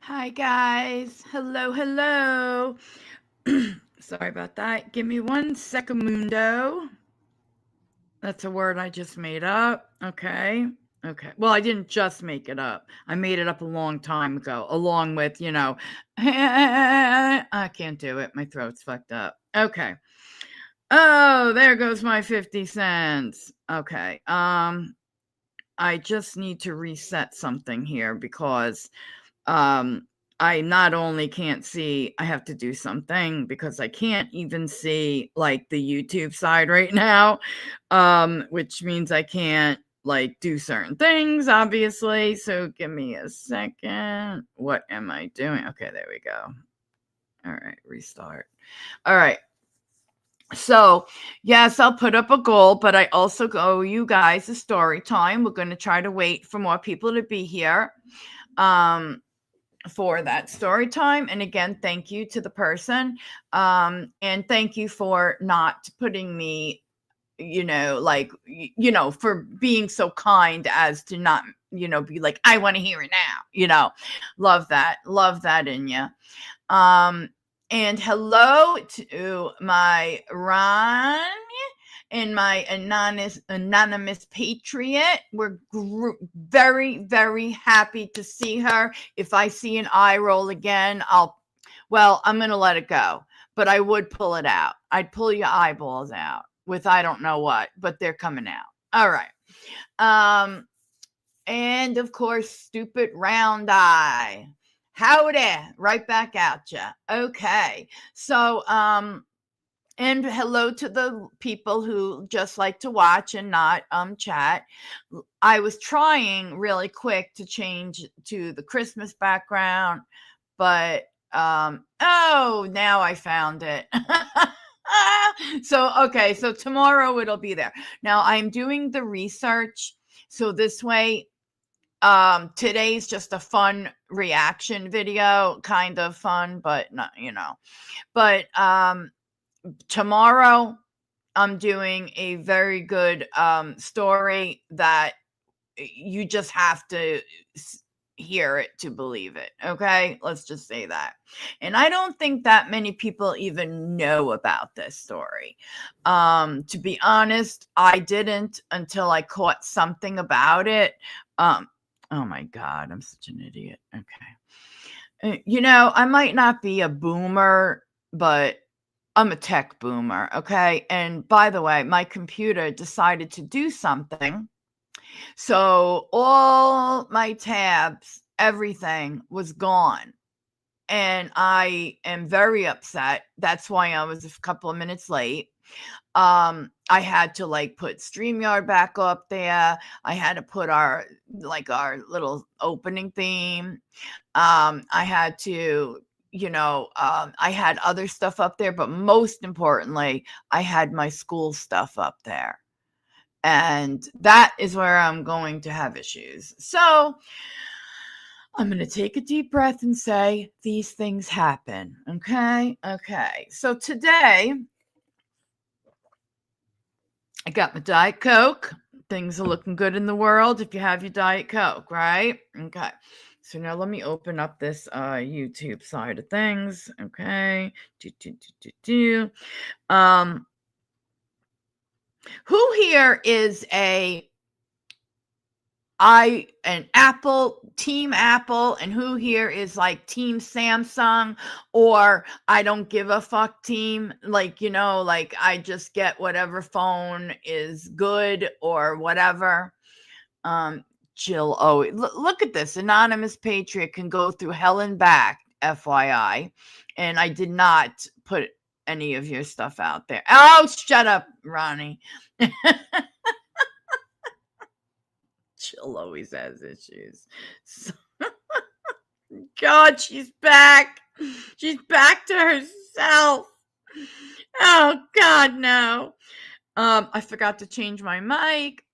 Hi, guys. Hello, hello. Sorry about that. Give me 1 secondo. That's a word I just made up. Okay. Okay. Well, I didn't just make it up. I made it up a long time ago, along with, I can't do it. My throat's fucked up. Okay. Oh, there goes my 50 cents. Okay. I just need to reset something here because I not only can't see, I have to do something because I can't even see like the YouTube side right now, which means I can't like do certain things, obviously. So give me a second. What am I doing? Okay, there we go. All right, restart. All right. So, yes, I'll put up a goal, but I also owe you guys a story time. We're going to try to wait for more people to be here. For that story time. And again, thank you to the person. And thank you for not putting me, for being so kind as to not, be like, I want to hear it now, love that in you. And hello to my Ron and my anonymous patriot. We're very, very happy to see her. If I see an eye roll again, I'm going to let it go, but I would pull it out. I'd pull your eyeballs out with, I don't know what, but they're coming out. All right. And of course, stupid round eye. Howdy, right back at you. Okay. So, and hello to the people who just like to watch and not chat. I was trying really quick to change to the Christmas background, but now I found it. So tomorrow it'll be there. Now I'm doing the research, so this way today's just a fun reaction video, kind of fun, but not, but tomorrow I'm doing a very good story that you just have to hear it to believe it. Okay, let's just say that. And I don't think that many people even know about this story. To be honest, I didn't until I caught something about it. Oh my God, I'm such an idiot. Okay. I might not be a boomer, but I'm a tech boomer. Okay. And by the way, my computer decided to do something. So all my tabs, everything was gone. And I am very upset. That's why I was a couple of minutes late. I had to put StreamYard back up there. I had to put our little opening theme. I had to, I had other stuff up there, but most importantly, I had my school stuff up there. And that is where I'm going to have issues. So I'm going to take a deep breath and say, these things happen. Okay. Okay. So today I got my Diet Coke. Things are looking good in the world if you have your Diet Coke, right? Okay. So now let me open up this YouTube side of things. Okay. Who here is an team Apple, and who here is team Samsung, or I don't give a fuck team, I just get whatever phone is good or whatever. Jill, look at this. Anonymous Patriot can go through hell and back, FYI. And I did not put any of your stuff out there. Oh, shut up, Ronnie. Jill always has issues. So, God, she's back. She's back to herself. Oh, God, no. I forgot to change my mic.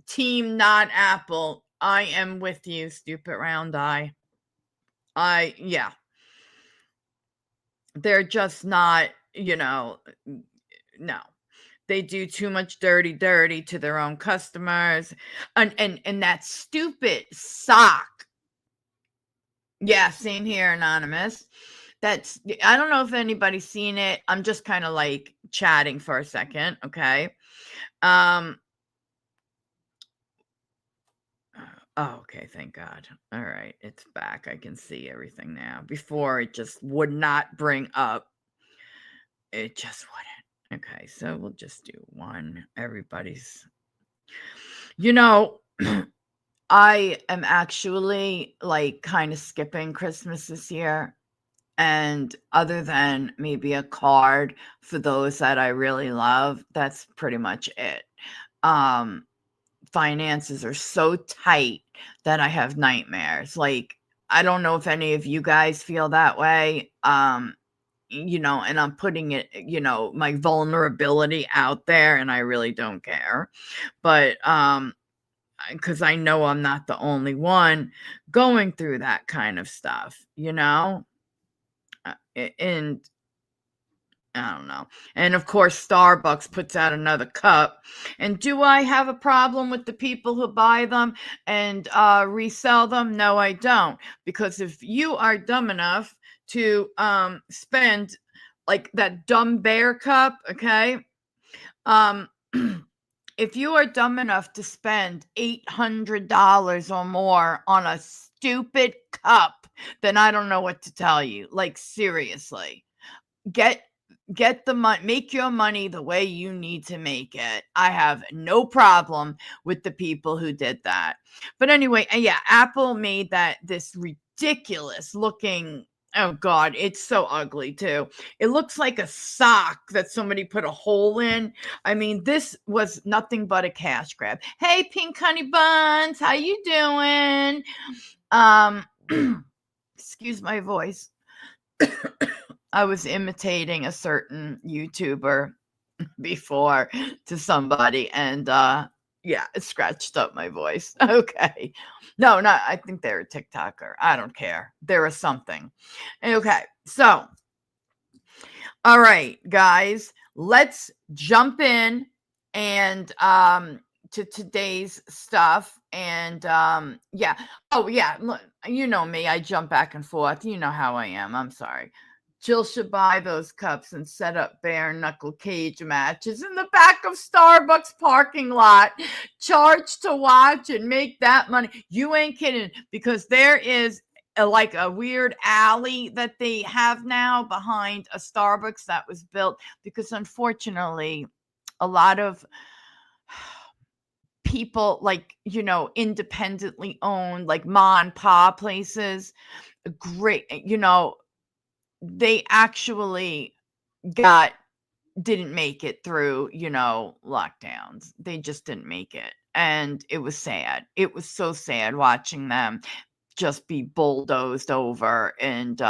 Team not Apple. I am with you, stupid round eye. Yeah. They're just not, no. They do too much dirty to their own customers. And that stupid sock. Yeah, same here, Anonymous. I don't know if anybody's seen it. I'm just kind of chatting for a second. Okay. Oh, okay. Thank God. All right. It's back. I can see everything now. Before it just would not bring up. It just wouldn't. Okay. So we'll just do one. Everybody's, I am actually kind of skipping Christmas this year. And other than maybe a card for those that I really love, that's pretty much it. Finances are so tight that I have nightmares. I don't know if any of you guys feel that way. And I'm putting it, my vulnerability out there, and I really don't care. But because I know I'm not the only one going through that kind of stuff, and I don't know. And of course, Starbucks puts out another cup. And do I have a problem with the people who buy them and resell them? No, I don't. Because if you are dumb enough to spend that dumb bear cup, okay? If you are dumb enough to spend $800 or more on a stupid cup, then I don't know what to tell you. Seriously. Get the money, make your money the way you need to make it. I have no problem with the people who did that. But anyway, yeah, Apple made this ridiculous looking, oh God, it's so ugly too. It looks like a sock that somebody put a hole in. I mean, this was nothing but a cash grab. Hey, Pink Honey Buns, how you doing? Excuse my voice. I was imitating a certain YouTuber before to somebody, and Yeah, it scratched up my voice. Okay. No, not I think they're a TikToker. I don't care. They're a something. Okay. So, all right, guys, let's jump in and to today's stuff. And yeah. Oh yeah, look, you know me, I jump back and forth. You know how I am. I'm sorry. Jill should buy those cups and set up bare knuckle cage matches in the back of Starbucks parking lot. Charge to watch and make that money. You ain't kidding, because there is like a weird alley that they have now behind a Starbucks that was built because, unfortunately, a lot of people, like, independently owned, like ma and pa places, great, they actually got didn't make it through, lockdowns. They just didn't make it. And it was sad. It was so sad watching them just be bulldozed over. And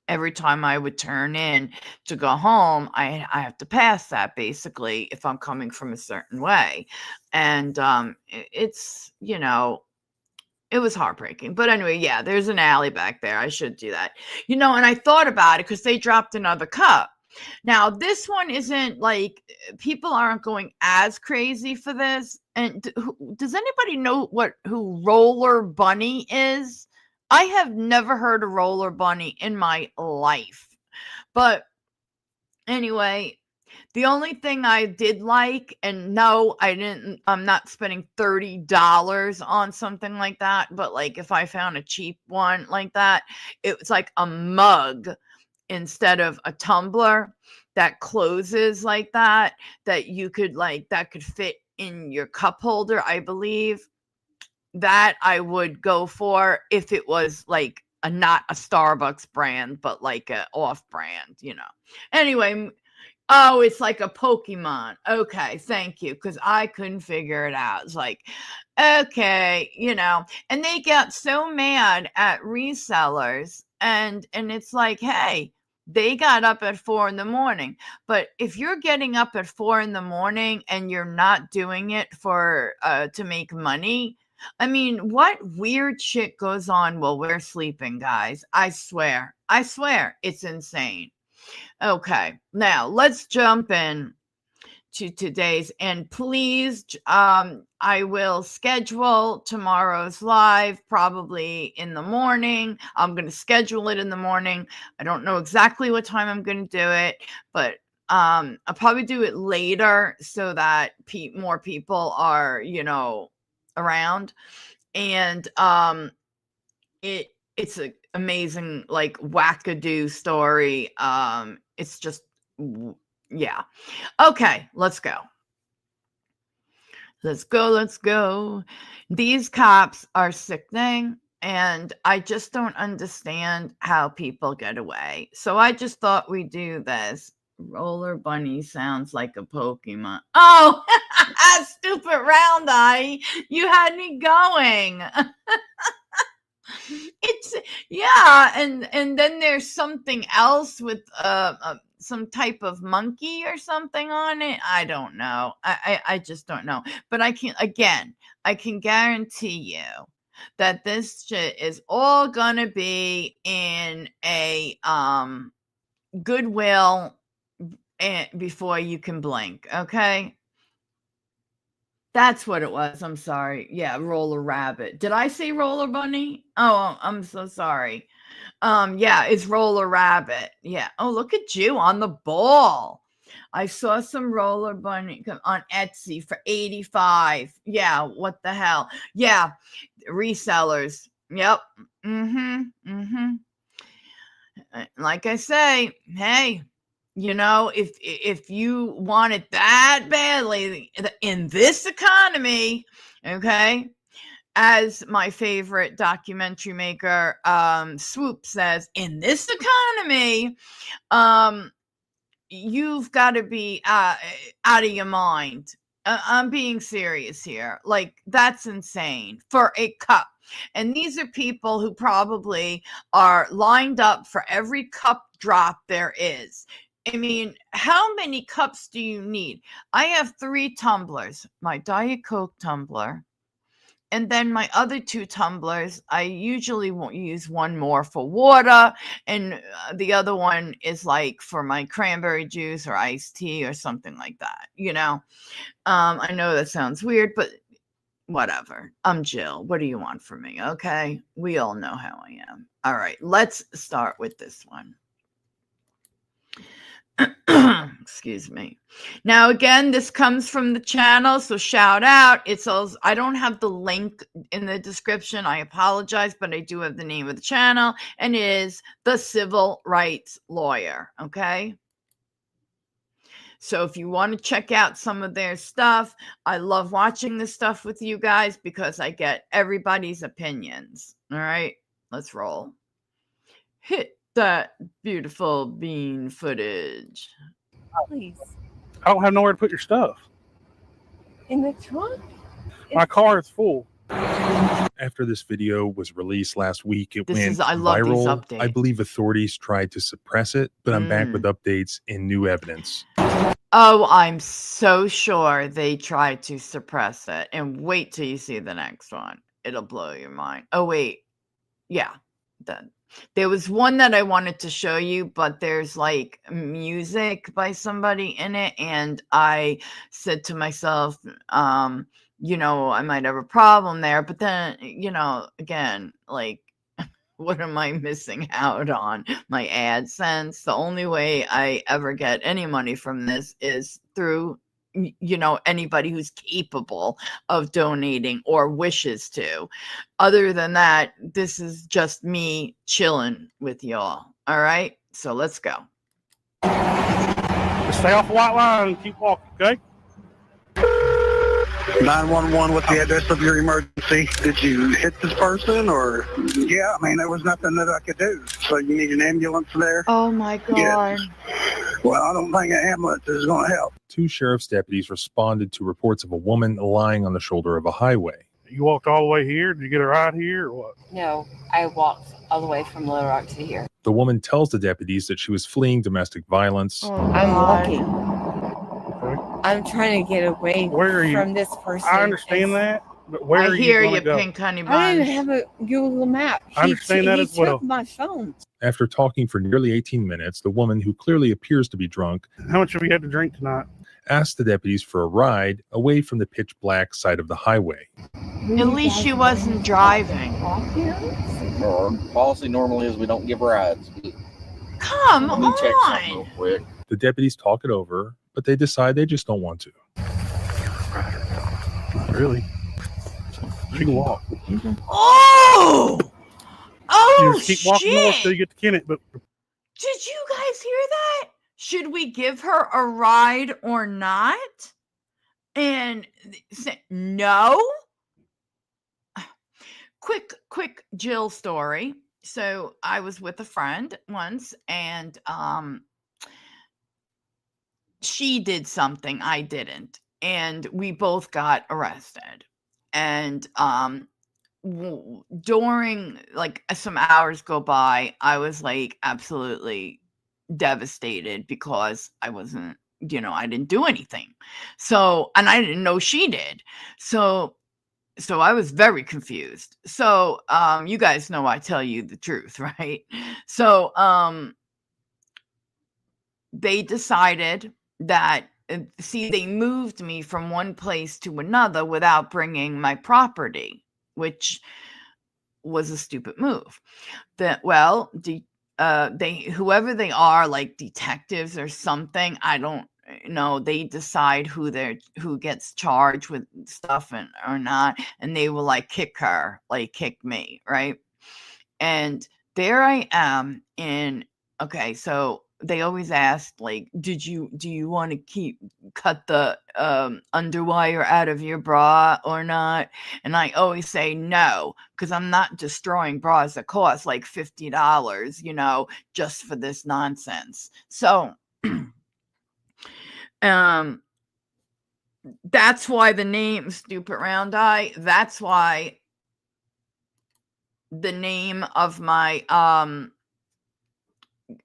every time I would turn in to go home, I have to pass that, basically, if I'm coming from a certain way. And it's, it was heartbreaking. But anyway, yeah, there's an alley back there. I should do that. And I thought about it because they dropped another cup. Now, this one isn't like, people aren't going as crazy for this. And does anybody know who Roller Bunny is? I have never heard of Roller Bunny in my life. But anyway, the only thing I did like, and no, I'm not spending $30 on something like that, but like if I found a cheap one like that, it was like a mug instead of a tumbler that closes like that you could that could fit in your cup holder, I believe. That I would go for if it was like not a Starbucks brand, but like a off brand, Anyway, oh, it's like a Pokemon. Okay, thank you, because I couldn't figure it out. It's like, okay, and they got so mad at resellers, and it's like, hey, they got up at 4 a.m. But if you're getting up at 4 a.m. and you're not doing it for to make money, I mean, what weird shit goes on while we're sleeping, guys? I swear, it's insane. Okay, now let's jump in to today's, and please, I will schedule tomorrow's live probably in the morning. I'm going to schedule it in the morning. I don't know exactly what time I'm going to do it, but I'll probably do it later so that more people are, around. And it's an amazing, like, wackadoo story. It's just, yeah. Okay, let's go. Let's go. These cops are sickening, and I just don't understand how people get away. So I just thought we'd do this. Roller Bunny sounds like a Pokemon. Oh, stupid round eye. You had me going. It's, yeah, and then there's something else with some type of monkey or something on it. I don't know. I just don't know. But I can guarantee you that this shit is all gonna be in a Goodwill before you can blink. Okay. That's what it was. I'm sorry. Yeah, Roller Rabbit. Did I say Roller Bunny? Oh, I'm so sorry. Yeah, it's Roller Rabbit. Yeah. Oh, look at you on the ball. I saw some Roller Bunny on Etsy for $85. Yeah, what the hell? Yeah, resellers. Yep. Like I say, hey, if you want it that badly in this economy, okay, as my favorite documentary maker, Swoop, says, in this economy, you've got to be out of your mind. I'm being serious here. Like, that's insane for a cup. And these are people who probably are lined up for every cup drop there is. I mean, how many cups do you need? I have 3 tumblers, my Diet Coke tumbler, and then my other 2 tumblers, I usually won't use one more for water, and the other one is like for my cranberry juice or iced tea or something like that, you know? I know that sounds weird, but whatever. I'm Jill. What do you want from me? Okay. We all know how I am. All right. Let's start with this one. Excuse me. Now, again, this comes from the channel, so shout out. It's also, I don't have the link in the description. I apologize, but I do have the name of the channel, and it is The Civil Rights Lawyer. Okay. So if you want to check out some of their stuff, I love watching this stuff with you guys because I get everybody's opinions. All right, let's roll. Hit that beautiful bean footage. Please. I don't have nowhere to put your stuff. In the trunk? My car is full. After this video was released last week, it This went is- I love these viral. updates. I believe authorities tried to suppress it, but I'm back with updates and new evidence. Oh, I'm so sure they tried to suppress it. And wait till you see the next one. It'll blow your mind. Oh, wait. Yeah. Then there was one that I wanted to show you, but there's like music by somebody in it. And I said to myself, you know, I might have a problem there. But then, you know, again, like, what am I missing out on? My AdSense. The only way I ever get any money from this is through, you know, anybody who's capable of donating or wishes to. Other than that, this is just me chilling with y'all. All right. So let's go. Just stay off the white line and keep walking, okay? 911, what's the address of your emergency? Did you hit this person or? Yeah, I mean, there was nothing that I could do. So you need an ambulance there? Oh my God. Yes. Well, I don't think an ambulance is going to help. 2 sheriff's deputies responded to reports of a woman lying on the shoulder of a highway. You walked all the way here? Did you get a ride here or what? No, I walked all the way from Little Rock to here. The woman tells the deputies that she was fleeing domestic violence. Oh, I'm God. walking. Okay. I'm trying to get away Where are you? from this person. I understand that, but where I are hear you you, going to go? Pink Honey I didn't Buns. have a Google map. I understand that he as well. took my phone. After talking for nearly 18 minutes, the woman, who clearly appears to be drunk, How much have you had to drink tonight? asked the deputies for a ride away from the pitch black side of the highway. At least she wasn't driving. Our policy normally is we don't give rides. Come Let me check something on. real quick. The deputies talk it over, but they decide they just don't want to. Not really. She can walk. Oh! Oh, You just keep walking north till you shit! get to Kennett, but Did you guys hear that? Should we give her a ride or not? And say no. Quick Jill story. So I was with a friend once, and she did something I didn't, and we both got arrested. And during like some hours go by, I was like absolutely devastated because I wasn't, you know, I didn't do anything. So, and I didn't know she did. So I was very confused. So you guys know I tell you the truth, right? So they decided that see, they moved me from one place to another without bringing my property, which was a stupid move. That well, they whoever they are, like detectives or something, I don't know. They decide who gets charged with stuff and or not, and they will like kick me, right? And there I am in. Okay, so they always ask, like, do you want to cut the underwire out of your bra or not? And I always say no, because I'm not destroying bras that cost like $50, you know, just for this nonsense. So that's why the name Stupid Round Eye. That's why the name of my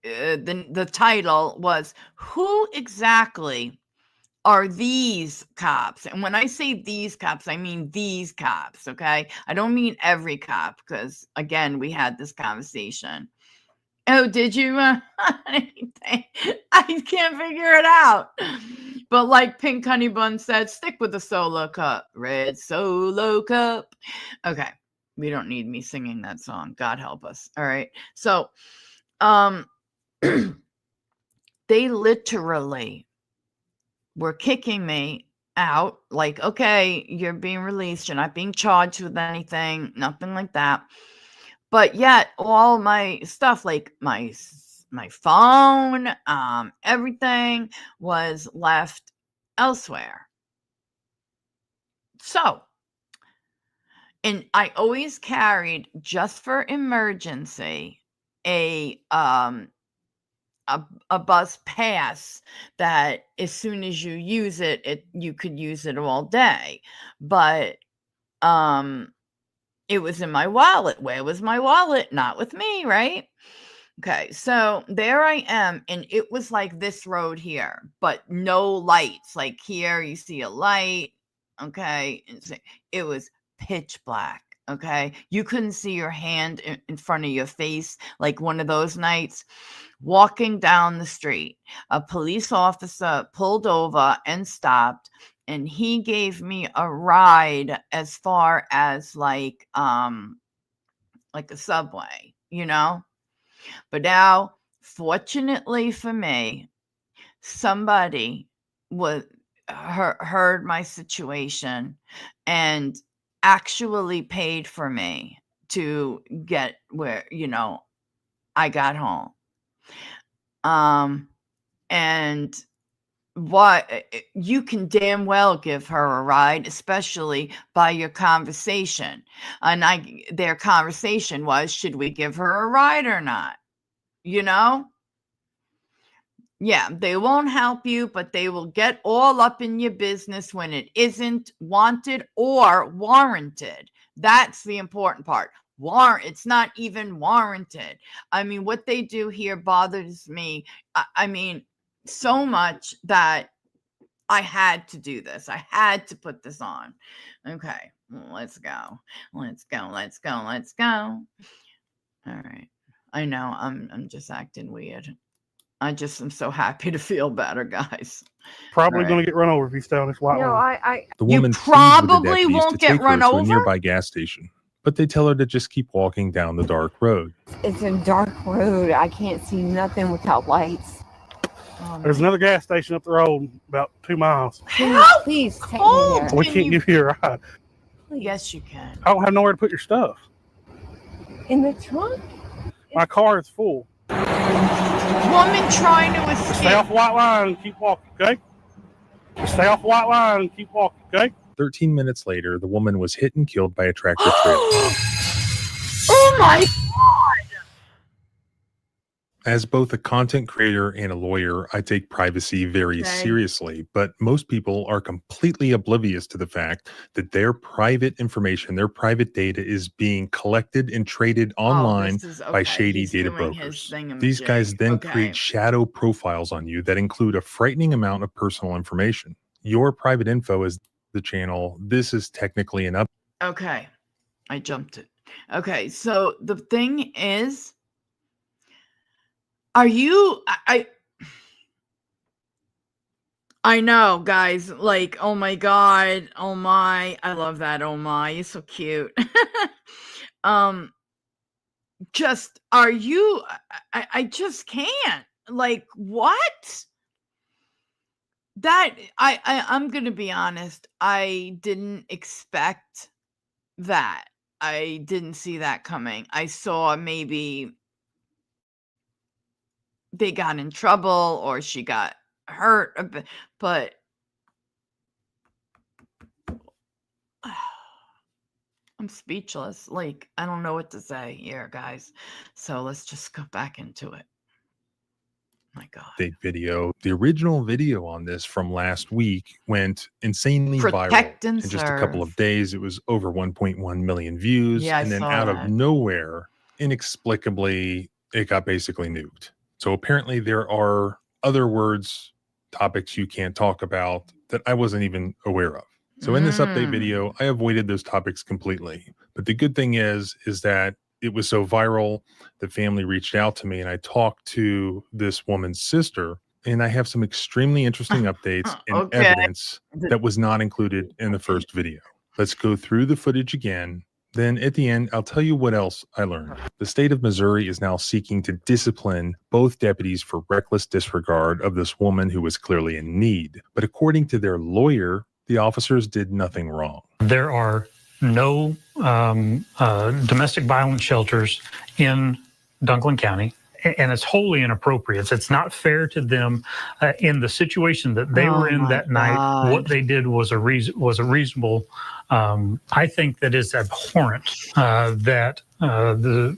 the title was, "Who exactly are these cops?" And when I say these cops, I mean these cops, okay? I don't mean every cop, because again, we had this conversation. Oh, did you? I can't figure it out. But like Pink Honey Bun said, stick with the solo cup. Red Solo Cup. Okay. We don't need me singing that song. God help us. All right. So, they literally were kicking me out. Like, okay, you're being released. You're not being charged with anything. Nothing like that. But yet all my stuff, like my phone, everything was left elsewhere. So, and I always carried, just for emergency, a bus pass that as soon as you use it, you could use it all day. But it was in my wallet. Where was my wallet? Not with me, right? Okay, so there I am, and it was like this road here, but no lights. Like here, you see a light, okay? It was pitch black, okay? You couldn't see your hand in front of your face, like one of those nights. Walking down the street, a police officer pulled over and stopped, and he gave me a ride as far as like a subway, But now, fortunately for me, somebody heard my situation and actually paid for me to get where, I got home. And what you can damn well give her a ride, especially by your conversation. And their conversation was, should we give her a ride or not? Yeah, they won't help you, but they will get all up in your business when it isn't wanted or warranted. That's the important part. It's not even warranted. I mean, what they do here bothers me. I mean, so much that I had to do this. I had to put this on. Okay, let's go. Let's go. Let's go. Let's go. All right. I know I'm just acting weird. I just am so happy to feel better, guys. Probably Right. going to get run over if you stay on this white No, line. The You woman pleads with the probably deputies won't to get take her run to a over? nearby gas station, but they tell her to just keep walking down the dark road. it's a dark road. I can't see nothing without lights. There's another gas station up the road about 2 miles. Please take me cold. there. We Can can't you- give you a ride. Yes, you can. I don't have nowhere to put your stuff. In the trunk? My car is full. Woman trying to Just stay off escape. the white line and keep walking, okay? Just stay off the white line and keep walking, okay? 13 minutes later, the woman was hit and killed by a tractor trailer. Oh my! As both a content creator and a lawyer, I take privacy very Okay. seriously, but most people are completely oblivious to the fact that their private information, their private data is being collected and traded online by shady data brokers. These guys then create shadow profiles on you that include a frightening amount of personal information. Your private info is the channel. This is technically an up. Okay, I jumped it. Okay, so the thing is, are you? I know, guys. Like, oh my god, oh my, I love that. Oh my, you're so cute. Just are you? I just can't. Like, what? That I'm gonna be honest. I didn't expect that. I didn't see that coming. I saw maybe they got in trouble or she got hurt a bit, but I'm speechless. Like, I don't know what to say here, guys. So let's just go back into it. My God. Video. The original video on this from last week went insanely Protect viral. and In just a couple serve. of days, it was over 1.1 million views. Yeah, I and then saw out that. of nowhere, inexplicably, it got basically nuked. So apparently there are other words, topics you can't talk about that I wasn't even aware of. So in this update video, I avoided those topics completely. But the good thing is that it was so viral, the family reached out to me and I talked to this woman's sister, and I have some extremely interesting updates and evidence that was not included in the first video. Let's go through the footage again. Then at the end, I'll tell you what else I learned. The state of Missouri is now seeking to discipline both deputies for reckless disregard of this woman who was clearly in need. But according to their lawyer, the officers did nothing wrong. There are no domestic violence shelters in Dunklin County, and it's wholly inappropriate. It's not fair to them in the situation that they were in that night. What they did was a reasonable. I think that is abhorrent that the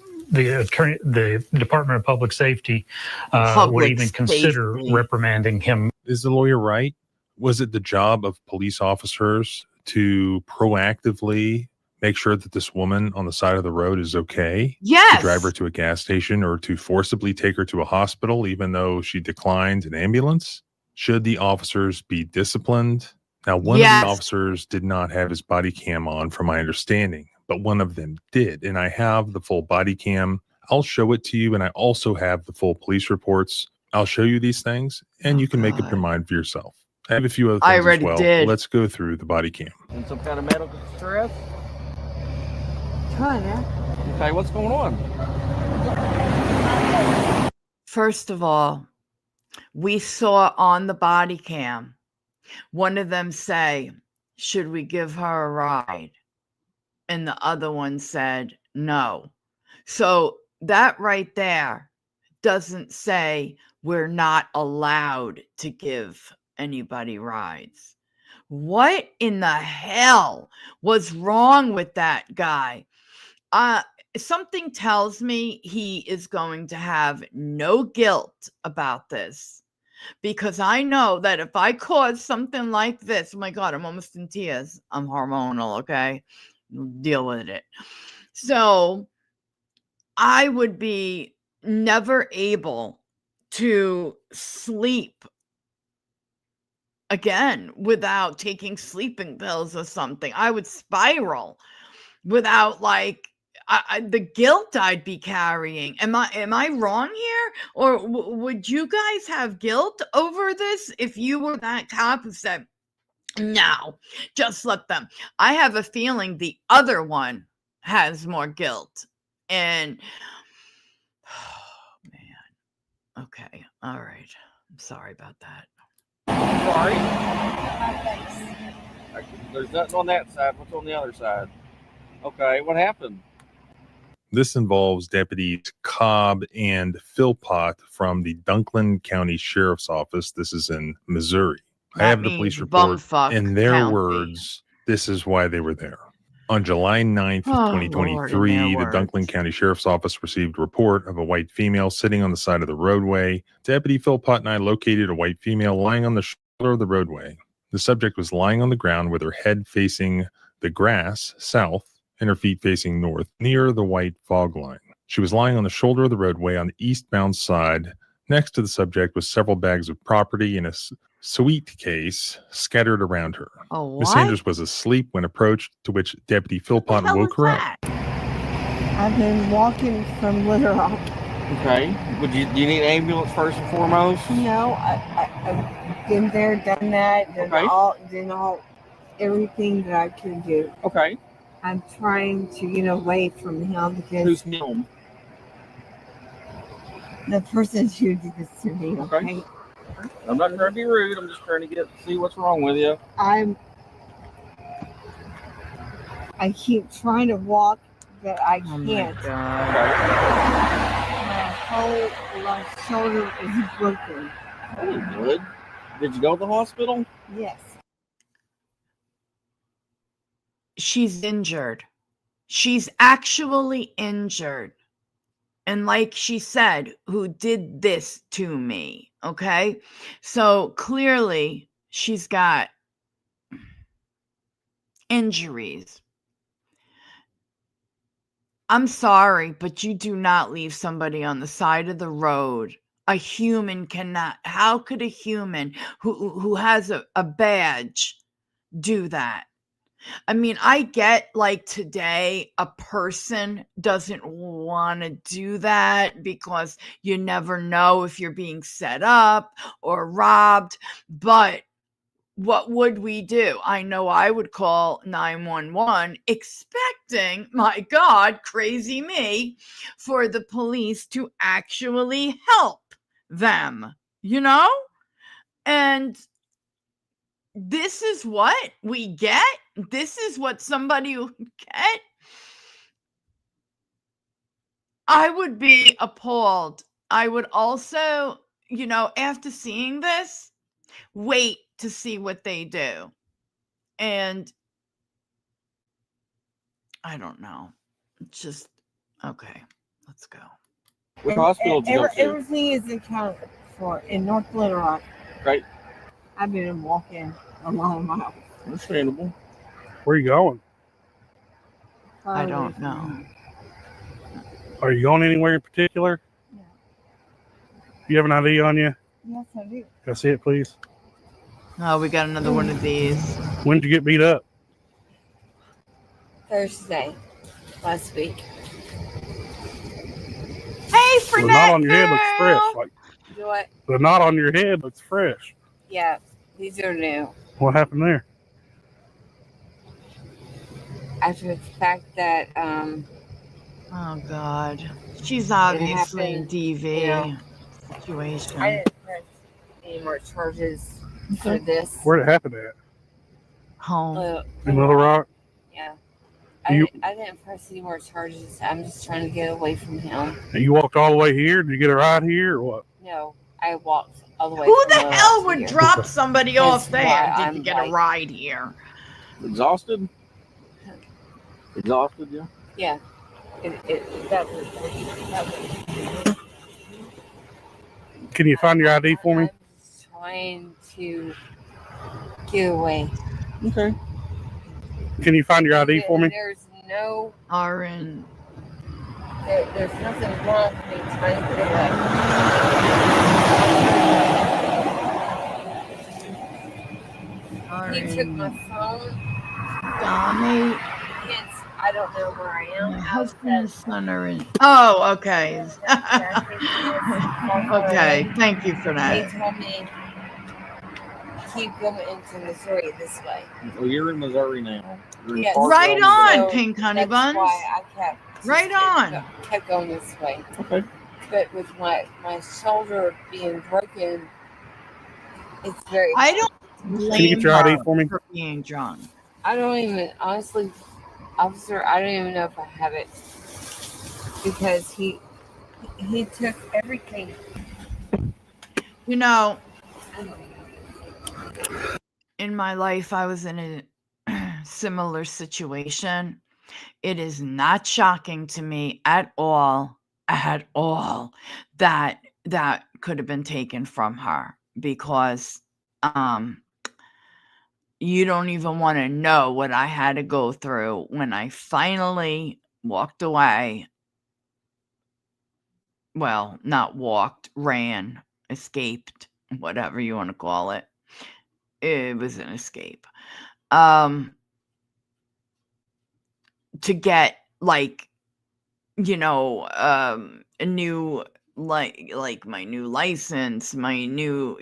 Department of Public Safety would even consider reprimanding him. Is the lawyer right? Was it the job of police officers to proactively make sure that this woman on the side of the road is okay? Yes. To drive her to a gas station or to forcibly take her to a hospital, even though she declined an ambulance? Should the officers be disciplined? Now, one of the officers did not have his body cam on, from my understanding, but one of them did. And I have the full body cam. I'll show it to you. And I also have the full police reports. I'll show you these things and you can make up your mind for yourself. I have a few other things I already as well. did. Let's go through the body cam. In some kind of medical distress? Kinda. Okay, what's going on? First of all, we saw on the body cam one of them say, "Should we give her a ride?" And the other one said, "No." So that right there doesn't say we're not allowed to give anybody rides. What in the hell was wrong with that guy? Something tells me he is going to have no guilt about this, because I know that if I cause something like this, oh my God, I'm almost in tears. I'm hormonal, okay? Deal with it. So I would be never able to sleep again without taking sleeping pills or something. I would spiral without the guilt I'd be carrying. Am I wrong here? Or would you guys have guilt over this if you were that cop who said, "No, just let them"? I have a feeling the other one has more guilt. And oh man. Okay. All right. I'm sorry about that. Sorry. There's nothing on that side. What's on the other side? Okay, what happened? This involves deputies Cobb and Philpott from the Dunklin County Sheriff's Office. This is in Missouri. I have the police report. In their words, this is why they were there. On July 9th, 2023, the Dunklin County Sheriff's Office received a report of a white female sitting on the side of the roadway. Deputy Philpott and I located a white female lying on the shoulder of the roadway. The subject was lying on the ground with her head facing the grass south and her feet facing north, near the white fog line. She was lying on the shoulder of the roadway on the eastbound side. Next to the subject was several bags of property and a sweet case scattered around her. Miss Sanders was asleep when approached, to which Deputy Philpott woke her up. I've been walking from Little Rock. Okay. Do you need an ambulance first and foremost? No, I've been there, done that, done everything that I could do. Okay. I'm trying to get away from him because Who's him? the person who did this to me. Okay. I'm not trying to be rude. I'm just trying to see what's wrong with you. I keep trying to walk, but I can't. My whole left shoulder is broken. That ain't good. Did you go to the hospital? Yes. She's injured. She's actually injured. And like she said, who did this to me? Okay. So clearly she's got injuries. I'm sorry, but you do not leave somebody on the side of the road A human cannot. How could a human who has a badge do that? I mean, I get like today a person doesn't want to do that because you never know if you're being set up or robbed. But what would we do? I know I would call 911 expecting, my God, crazy me, for the police to actually help them, you know? And this is what we get. This is what somebody would get. I would be appalled. I would also, after seeing this, wait to see what they do. And I don't know. It's just, okay, let's go. What hospital did you go to? Everything is accounted for in North Little Rock. Right. I've been walking a long mile. Understandable. Where are you going? I don't know. Are you going anywhere in particular? Yeah. Do you have an ID on you? Yes, I do. Can I see it, please? Oh, we got another one of these. When did you get beat up? Thursday, last week. Hey, for The knot on your head looks fresh. Like Do what? the knot on your head looks fresh. Yeah, these are new. What happened there? After the fact that Oh God, she's obviously happened, DV situation. I didn't press any more charges for this. Where did it happen at? Home. In Little Rock? Yeah. You- I didn't press any more charges. I'm just trying to get away from him. And you walked all the way here? Did you get a ride here or what? No, I walked all the way. Who from the Little hell Rock would here. drop somebody off That's there? why Did you I'm get a like- ride here? Exhausted? Exhausted, yeah. Yeah. That was. Can you find your ID for me? I'm just trying to get away. Okay. Can you find your ID for me? There's no. RN. There's nothing wrong with me trying to get away. He took my phone. Donnie. Hence, I don't know where I am. My husband and son are in. Oh, okay. Okay, thank you for He that. told me keep going into Missouri this way. Well, you're in Missouri now. You're in Yes. Fargo, Right Missouri. on, Pink Honey That's Buns. why I kept Right on. kept going this way. Okay. But with my shoulder being broken, it's very. I don't Can you blame get your ID her for me? for being drunk. I don't even honestly, officer. I don't even know if I have it because he took everything. You know, in my life, I was in a similar situation. It is not shocking to me at all, that could have been taken from her because you don't even want to know what I had to go through when I finally walked away. Well, not walked, ran, escaped, whatever you want to call it. It was an escape. To get like, a new like my new license, my new,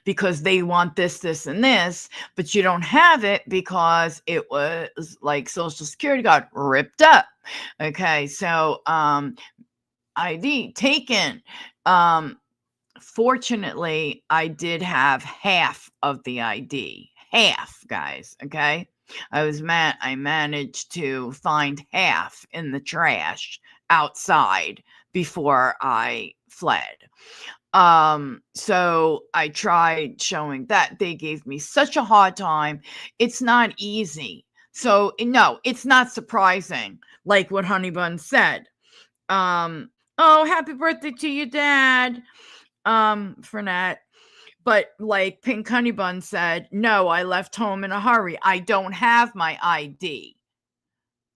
because they want this, and this, but you don't have it because it was like Social Security got ripped up. Okay, so ID taken. Fortunately, I did have half of the ID. Half, guys, okay? I managed to find half in the trash outside before I fled. So I tried showing that. They gave me such a hard time. It's not easy. So no, it's not surprising, like what Honey Bun said. Oh, happy birthday to your dad, Fernette. But like Pink Honey Bun said, no, I left home in a hurry. I don't have my ID.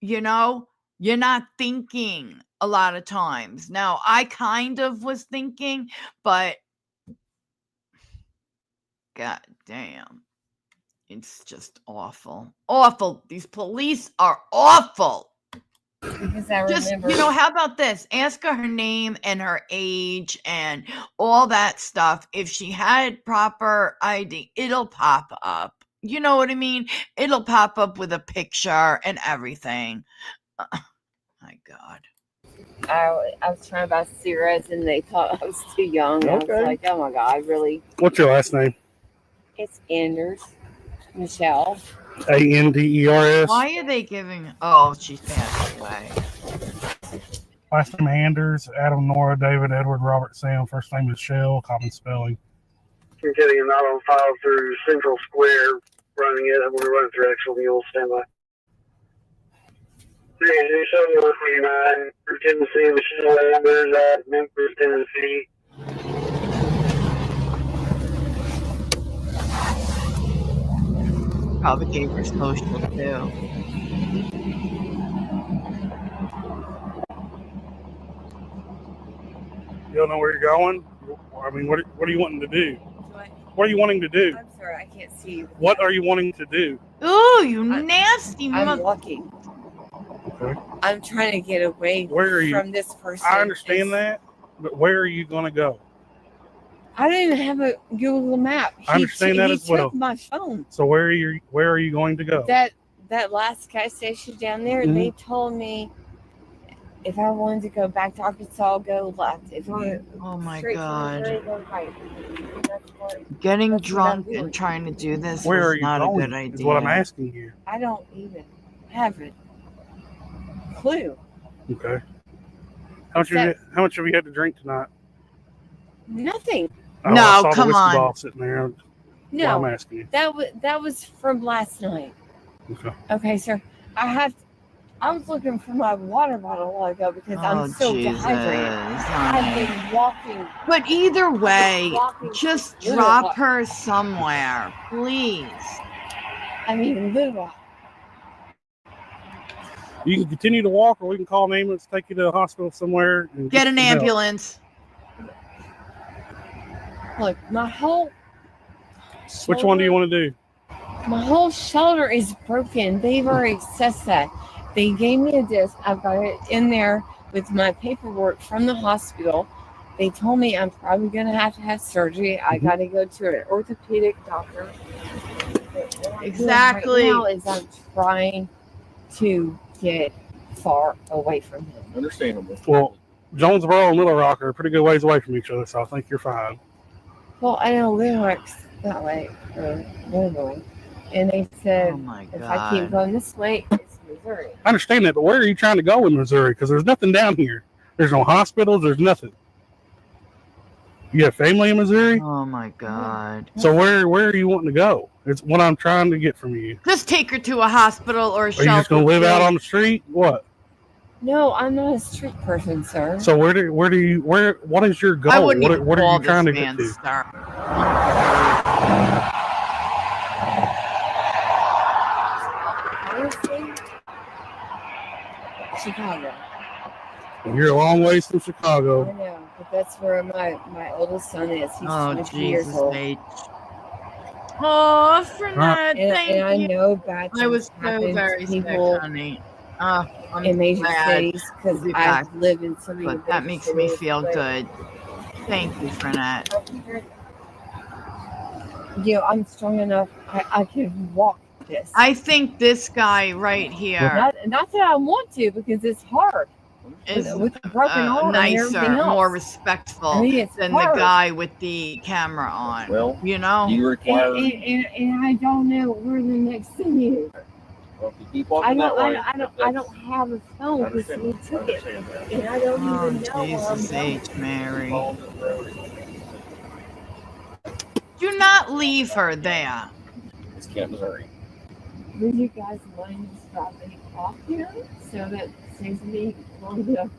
You're not thinking a lot of times. Now, I kind of was thinking, but god damn, it's just awful. Awful. These police are awful. Because I Just, remember, how about this? Ask her name and her age and all that stuff. If she had proper ID, it'll pop up. You know what I mean? It'll pop up with a picture and everything. My God. I was trying to buy cigarettes and they thought I was too young. I was like, oh my God, really? What's your last name? It's Anders. Michelle. Anders. Why are they giving? Oh, she's passed away. Last name Anders, Adam, Nora, David, Edward, Robert, Sam. First name is Shell, common spelling. I'm getting an auto file through Central Square, running it. I'm going to run it through actual Mule standby. 37149 through Tennessee, Michelle Anders at Memphis, Tennessee. Probably gave her social too. You don't know where you're going? I mean, what are you wanting to do? What are you wanting to do? I'm sorry, I can't see you. What are you wanting to do? Ooh, you nasty I'm walking. Okay. I'm trying to get away from this person. I understand that, but where are you going to go? I don't even have a Google map. I understand that as well. He took my phone. So where are you going to go? That last gas station down there, they told me if I wanted to go back to Arkansas, I'll go left. If I Oh my straight God. from Missouri, go right. Getting That's drunk what I'm and trying to do this Where are was you not going? a good idea. Is what I'm asking you. I don't even have a clue. Okay. How much have you had to drink tonight? Nothing. Oh, No, I saw come the whiskey on. bottle sitting there. No, Well, I'm asking you. that was from last night. Okay. Okay, sir. I was looking for my water bottle a while ago because I'm so dehydrated. I've been walking. But either way, walking just Little drop Rock. her somewhere, please. I mean, Little Rock. You can continue to walk, or we can call an ambulance, take you to a hospital somewhere. And Get an some help. ambulance. Look, my whole Which one do you want to do? My whole shoulder is broken. They've already assessed that. They gave me a disc. I've got it in there with my paperwork from the hospital. They told me I'm probably going to have surgery. I got to go to an orthopedic doctor. Exactly. Right now is I'm trying to get far away from him. Understandable. Well, Jonesboro and Little Rock are a pretty good ways away from each other, so I think you're fine. Well, I know Little Rock's that way, Illinois. And they said, Oh my if I keep God. going this way, it's Missouri. I understand that, but where are you trying to go in Missouri? Because there's nothing down here. There's no hospitals. There's nothing. You have family in Missouri? Oh my God. So where are you wanting to go? It's what I'm trying to get from you. Just take her to a hospital or a Are shelter. you just going to live out on the street? What? No, I'm not a street person, sir. So what is your goal? I wouldn't even What call are you trying to this get man to? star. Honestly, Chicago. You're a long ways from I Chicago. know, but that's where my oldest son is. He's Oh 22 years Jesus old. H. Oh, Fernette, thank And I you. know bad I was things so happen very to sick, people honey. I'm in major glad cities because to be I back, live in so many but that major makes me cities, feel but good. Thank you, Fernette. I figured, I'm strong enough. I can walk this. I think this guy right here Not that I want to because it's hard. is With the broken arm and everything nicer, else. more respectful I mean, it's than hard. the guy with the camera on. Well, you know? you require. And I don't know where the next thing is. Well, if you keep I walking that way, don't have a phone because he took it, and I don't Oh, even know where I'm Jesus going. H. Mary. Do not leave her there. It's Camp Missouri. Would you guys mind stopping off here so that saves me going to?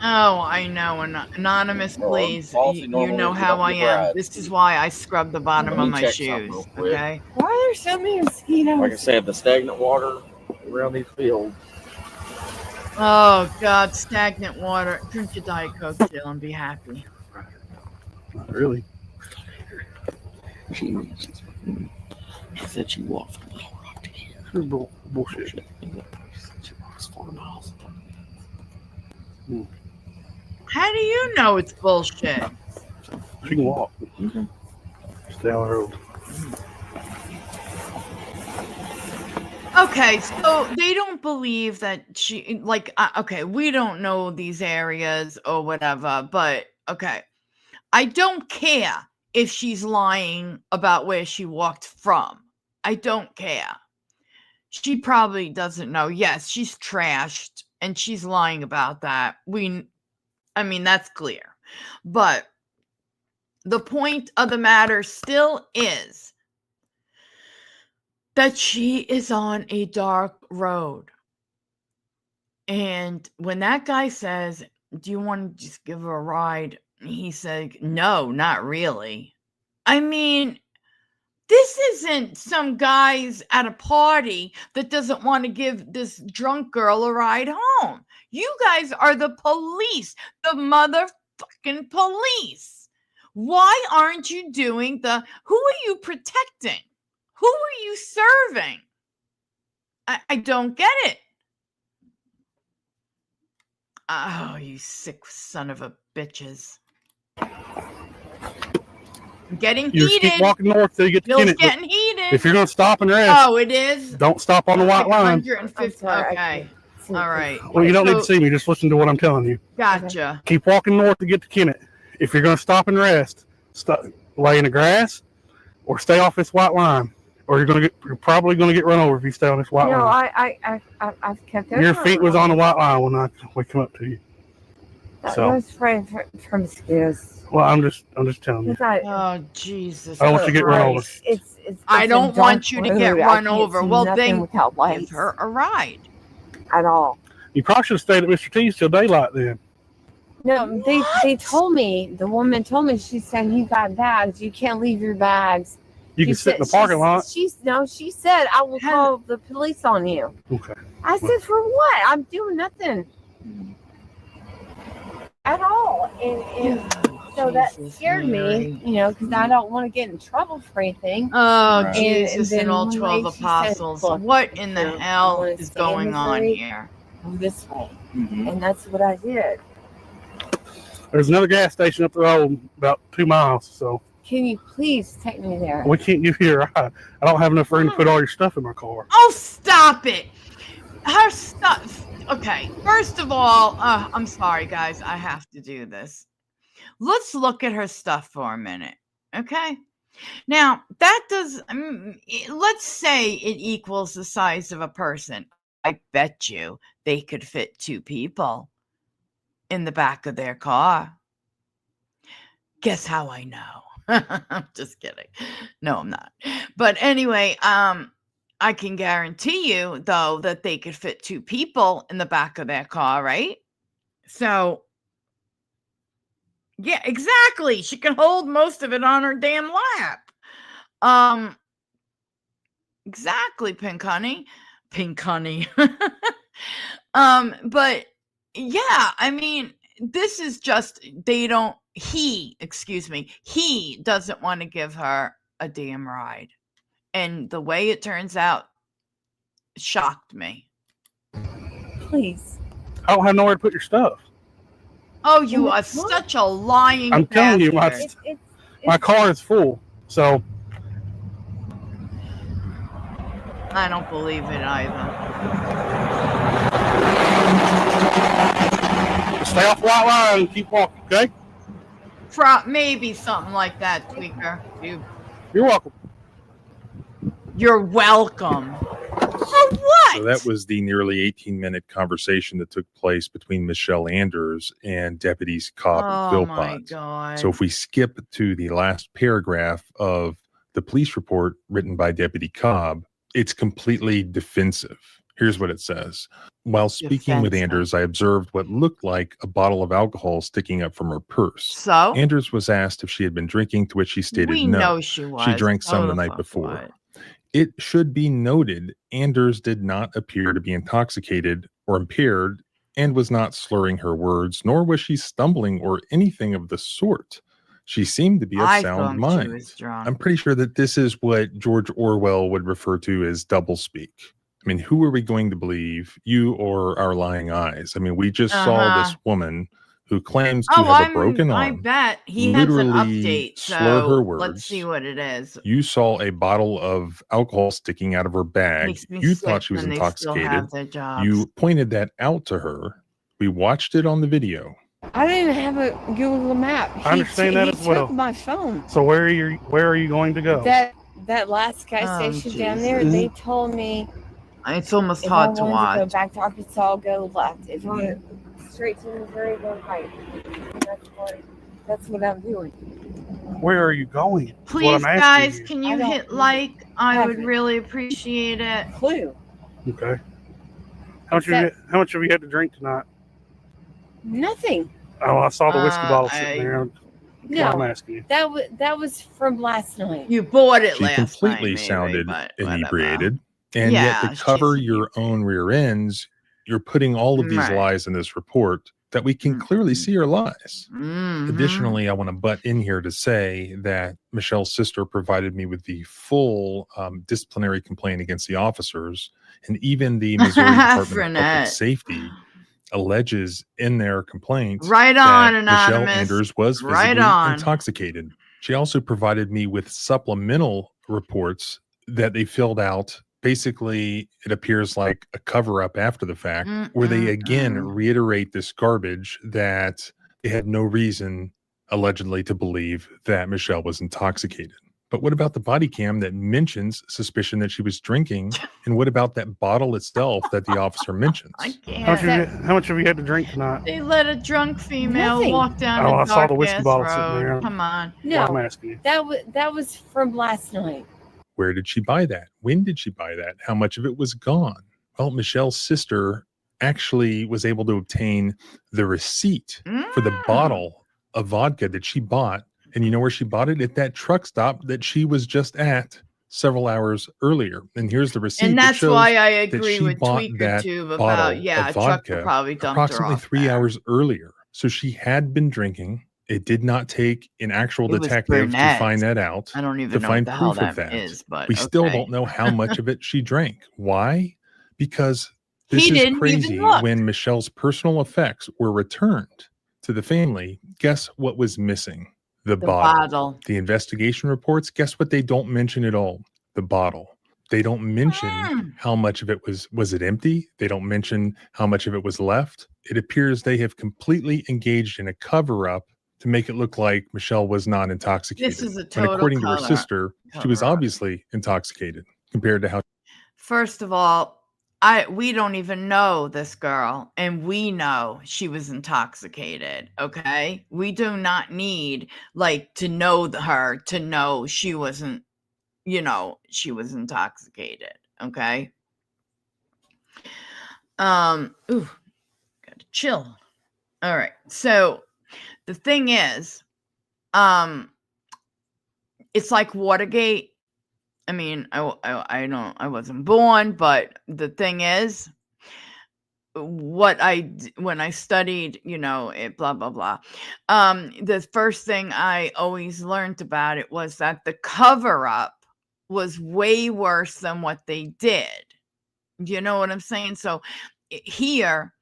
Oh, I know. Anonymous, Well, please. policy You normally know is you how don't I get am. rides. This is why I scrub the bottom Let of me my check something shoes. real quick. Okay? Why are there so many mosquitoes? Like I said, the stagnant water around these fields. Oh God, stagnant water. Drink your Diet Coke, Jill, and be happy. Not really. She said she walked from Little Rock to here. Bullshit. She walks 4 miles. How do you know it's bullshit? She can walk. Stay on the road. Okay, so they don't believe that she, like, okay, we don't know these areas or whatever, but okay, I don't care if she's lying about where she walked from. I don't care. She probably doesn't know. Yes, she's trashed and she's lying about that. I mean, that's clear. But the point of the matter still is that she is on a dark road. And when that guy says, do you want to just give her a ride? He said, no, not really. I mean, this isn't some guys at a party that doesn't want to give this drunk girl a ride home. You guys are the police, the motherfucking police. Why aren't you doing who are you protecting? Who are you serving? I don't get it. Oh, you sick son of a bitches. I'm getting You just heated. keep walking north till you get to Bill's Kennett. getting heated. If you're going to stop and rest, Oh, it is? don't stop on the white line. 150. Okay. All right. Well, you don't need to see me. Just listen to what I'm telling you. Gotcha. Keep walking north to get to Kennett. If you're going to stop and rest, lay in the grass or stay off this white line. Or you're probably going to get run over if you stay on this white line. I've kept Your feet was on the white line when we come up to you. That So. was promiscuous. Well, I'm just telling you. Oh, Jesus. I don't want you to get run over. I don't want you to get run over. Well, then give give her a ride. At all. You probably should have stayed at Mr. T's till daylight then. No, they told me, the woman told me, she said, you got bags. You can't leave your bags. You can sit in the parking lot. She said, I will call the police on you. Okay. I said, for what? I'm doing nothing. At all. And so that scared me, because I don't want to get in trouble for anything. Oh, Jesus and and all one 12 lady, she apostles. said, what in the hell wanna is stay in going on Missouri? here? Go this way. And that's what I did. There's another gas station up the road about 2 miles, so Can you please take me there? we can't give you a ride. I don't have enough room to put all your stuff in my car. Oh, stop it. Her stuff. Okay. First of all, I'm sorry, guys. I have to do this. Let's look at her stuff for a minute. Okay. Now, that does, let's say it equals the size of a person. I bet you they could fit 2 people in the back of their car. Guess how I know? I'm just kidding. No, I'm not. But anyway, I can guarantee you, though, that they could fit 2 people in the back of their car, right? So, yeah, exactly. She can hold most of it on her damn lap. Exactly, Pink Honey. Pink Honey. But yeah, I mean, this is just, he doesn't want to give her a damn ride. And the way it turns out shocked me. Please. I don't have nowhere to put your stuff. Oh, you are such a lying I'm telling you, bastard. my car is full. So I don't believe it either. stay off the white line and keep walking, okay? Maybe something like that, Tweaker. You're welcome. You're welcome. For what? So that was the nearly 18-minute conversation that took place between Michelle Anders and deputies Cobb and Oh my Philpott. God. So if we skip to the last paragraph of the police report written by Deputy Cobb, it's completely defensive. Here's what it says. While speaking with Anders, I observed what looked like a bottle of alcohol sticking up from her purse. So? Anders was asked if she had been drinking, to which she stated We no. know she was. She drank some Oh, the the night fuck before. what? It should be noted, Anders did not appear to be intoxicated or impaired and was not slurring her words, nor was she stumbling or anything of the sort. She seemed to be of I sound thought she mind. was drunk. I'm pretty sure that this is what George Orwell would refer to as doublespeak. I mean, who are we going to believe, you or our lying eyes? I mean, we just saw this woman who claims to have a broken I arm bet he has an literally update. slur her So words. let's see what it is. You saw a bottle of alcohol sticking out of her bag. Makes me You sick thought she was when they still intoxicated. have their jobs. You pointed that out to her. We watched it on the video. I didn't have a Google map. I understand that as well. He took my phone. So where are you going to go? That last gas station down there, Jesus. they told me It's almost if hard I to wanted watch. to go back to Arkansas, I'll go left. If I went straight to Missouri, go right. That's what I'm doing. Where are you going? Please, guys, can you I don't hit like? I have would it. really appreciate it. Clue. Okay. How much have you had to drink tonight? Nothing. Oh, I saw the whiskey bottle sitting there. No, I'm asking you. that was from last night. You bought it She last completely night, maybe, sounded but inebriated. And yet, to cover your own rear ends, you're putting all of these Right. lies in this report that we can clearly see are lies. Mhm. Additionally, I want to butt in here to say that Michelle's sister provided me with the full disciplinary complaint against the officers, and even the Missouri Department of Public Frenette. Safety alleges in their complaint Right that on, Michelle Anonymous. Anders was Right visibly on. intoxicated. She also provided me with supplemental reports that they filled out. Basically, it appears like a cover-up after the fact, where they again reiterate this garbage that they had no reason, allegedly, to believe that Michelle was intoxicated. But what about the body cam that mentions suspicion that she was drinking? And what about that bottle itself that the officer mentions? I can't. How much have you had to drink tonight? They let a drunk female Nothing. walk down Oh, a I saw the dark whiskey ass bottle sitting road. there. Come on. No, I'm asking you. that was from last night. Where did she buy that? When did she buy that? How much of it was gone? Well, Michelle's sister actually was able to obtain the receipt for the bottle of vodka that she bought. And you know where she bought it? At that truck stop that she was just at several hours earlier. And here's the receipt. And that that's shows why I that agree she with bought Tweaker that Tube bottle about, of a truck vodka probably dumped her approximately off 3 there. hours earlier. So she had been drinking. It did not take an actual It was detective to brunette. find that out. I don't even to know find what the hell proof of that that. is, but We still okay. don't know how much of it she drank. Why? Because this He is didn't even crazy. look. When Michelle's personal effects were returned to the family, guess what was missing? The bottle. The investigation reports, guess what they don't mention at all? The bottle. They don't mention how much of it was it empty? They don't mention how much of it was left. It appears they have completely engaged in a cover-up to make it look like Michelle was not intoxicated. This is a And total according to her sister, she was cover-up. obviously intoxicated compared to how. First of all, we don't even know this girl, and we know she was intoxicated. Okay, we do not need to know her to know she wasn't. She was intoxicated. Okay. Gotta chill. All right. So the thing is, it's like Watergate. I mean, I wasn't born, but the thing is, when I studied, it, blah, blah, blah. The first thing I always learned about it was that the cover up was way worse than what they did. You know what I'm saying? So here,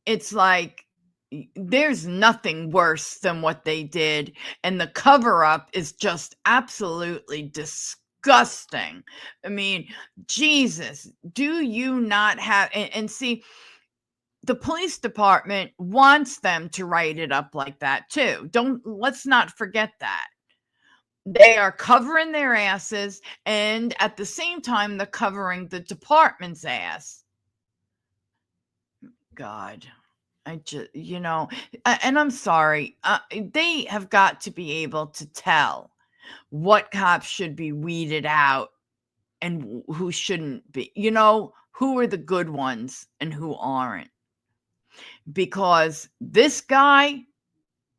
it's like, there's nothing worse than what they did. And the cover up is just absolutely disgusting. I mean, Jesus, do you not have, and see, the police department wants them to write it up like that too. Let's not forget that. They are covering their asses, and at the same time, they're covering the department's ass. God. I just, and I'm sorry, they have got to be able to tell what cops should be weeded out and who shouldn't be, who are the good ones and who aren't. Because this guy,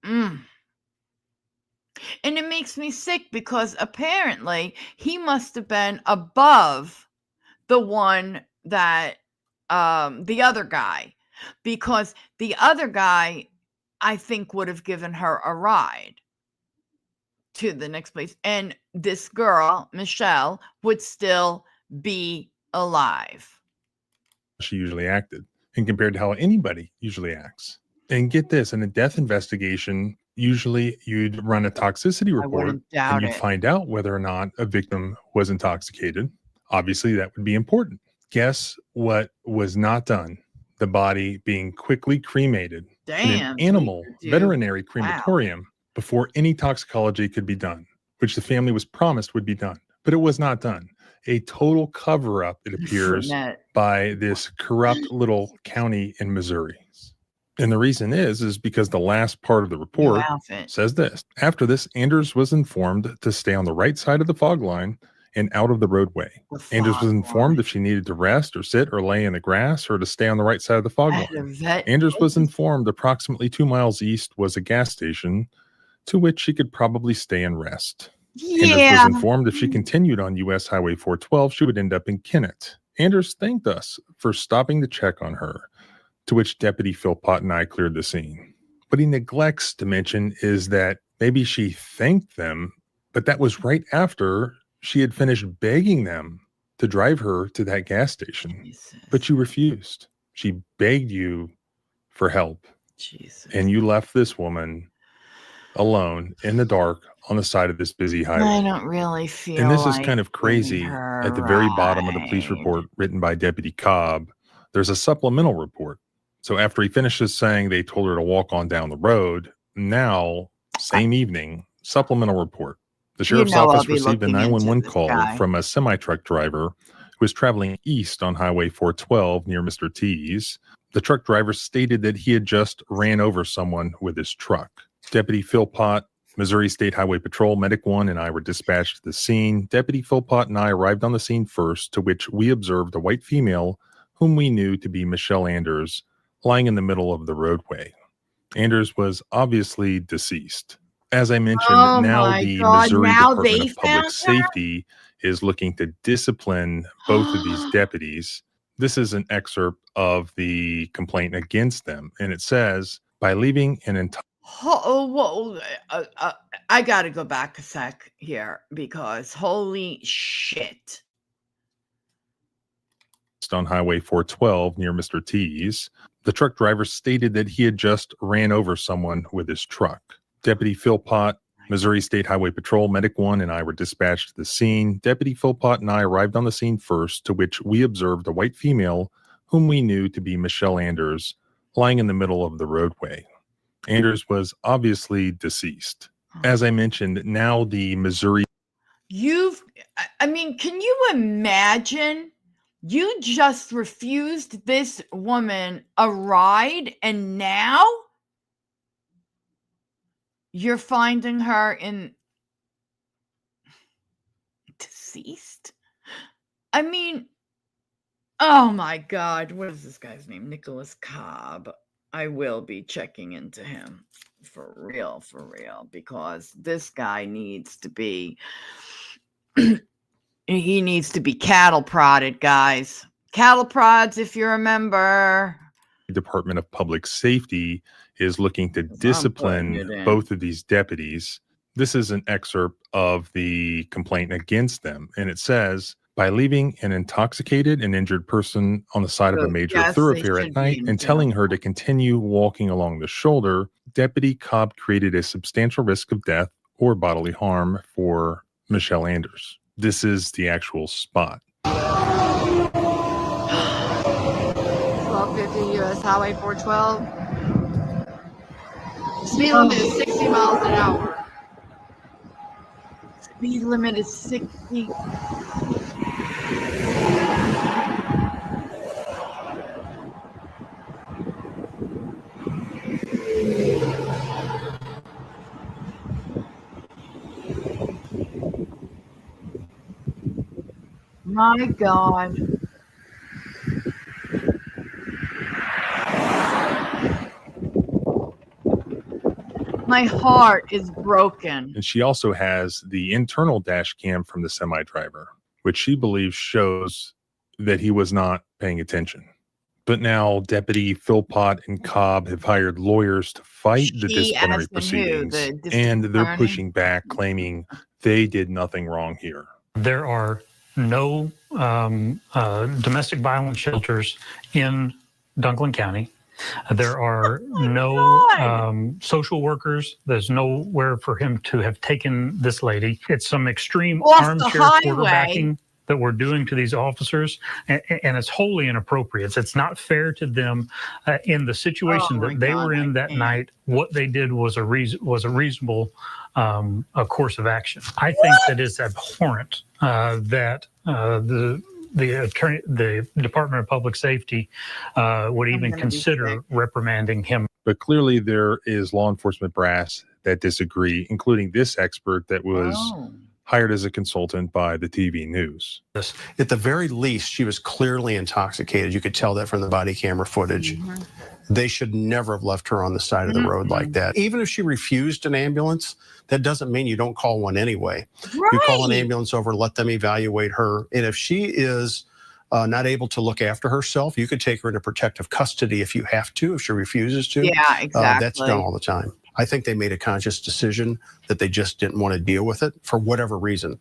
and it makes me sick because apparently he must have been above the one that, the other guy. because the other guy, I think, would have given her a ride to the next place. And this girl, Michelle, would still be alive. She usually acted, and compared to how anybody usually acts. And get this, in a death investigation, usually you'd run a toxicity report and you'd find out whether or not a victim was intoxicated. Obviously, that would be important. Guess what was not done? The body being quickly cremated in an animal veterinary crematorium before any toxicology could be done, which the family was promised would be done, but it was not done. A total cover-up, it appears, by this corrupt little county in Missouri. And the reason is because the last part of the report says this. After this, Anders was informed to stay on the right side of the fog line and out of the roadway. Anders was informed if she needed to rest or sit or lay in the grass or to stay on the right side of the fog line. Anders was informed approximately 2 miles east was a gas station to which she could probably stay and rest. Anders was informed if she continued on US Highway 412, she would end up in Kennett. Anders thanked us for stopping to check on her, to which Deputy Philpott and I cleared the scene. What he neglects to mention is that maybe she thanked them, but that was right after she had finished begging them to drive her to that gas station. But you refused. She begged you for help. And you left this woman alone in the dark on the side of this busy highway. I don't really feel and this is kind of crazy. At the very bottom of the police report written by Deputy Cobb, there's a supplemental report. So after he finishes saying they told her to walk on down the road, now, same evening, supplemental report. The sheriff's office received a 911 call from a semi-truck driver who was traveling east on Highway 412 near Mr. T's. The truck driver stated that he had just ran over someone with his truck. Deputy Philpott, Missouri State Highway Patrol, Medic 1, and I were dispatched to the scene. Deputy Philpott and I arrived on the scene first, to which we observed a white female whom we knew to be Michelle Anders, lying in the middle of the roadway. Anders was obviously deceased. As I mentioned, now the Missouri Department of Public Safety is looking to discipline both of these deputies. This is an excerpt of the complaint against them, and it says, by leaving an entire... I got to go back a sec here because holy shit. On Highway 412 near Mr. T's, the truck driver stated that he had just ran over someone with his truck. Deputy Philpott, Missouri State Highway Patrol, Medic 1, and I were dispatched to the scene. Deputy Philpott and I arrived on the scene first, to which we observed a white female whom we knew to be Michelle Anders, lying in the middle of the roadway. Anders was obviously deceased. As I mentioned, now the Missouri... can you imagine? You just refused this woman a ride, and now you're finding her in deceased? Oh my God, what is this guy's name? Nicholas Cobb. I will be checking into him for real, because this guy needs to be... He needs to be cattle prodded, guys. Cattle prods, if you remember. Department of Public Safety is looking to discipline both of these deputies. This is an excerpt of the complaint against them, and it says, by leaving an intoxicated and injured person on the side of a major thoroughfare at night and telling her to continue walking along the shoulder, Deputy Cobb created a substantial risk of death or bodily harm for Michelle Anders. This is the actual spot. 1250 US Highway 412. Speed limit is 60 miles an hour. Speed limit is 60. My God. My heart is broken. And she also has the internal dash cam from the semi driver, which she believes shows that he was not paying attention. But now Deputy Philpott and Cobb have hired lawyers to fight the disciplinary proceedings, and they're pushing back, claiming they did nothing wrong here. There are no domestic violence shelters in Dunklin County. There are no social workers. There's nowhere for him to have taken this lady. It's some extreme armchair quarterbacking that we're doing to these officers, and it's wholly inappropriate. It's not fair to them in the situation that they were in that night. What they did was a reasonable course of action. I think that it's abhorrent that the Department of Public Safety would even consider reprimanding him. But clearly there is law enforcement brass that disagree, including this expert that was hired as a consultant by the TV news. At the very least, she was clearly intoxicated. You could tell that from the body camera footage. They should never have left her on the side of the road like that. Even if she refused an ambulance, that doesn't mean you don't call one anyway. You call an ambulance over, let them evaluate her. And if she is not able to look after herself, you could take her into protective custody if you have to, if she refuses to. Yeah, exactly. That's done all the time. I think they made a conscious decision that they just didn't want to deal with it for whatever reason.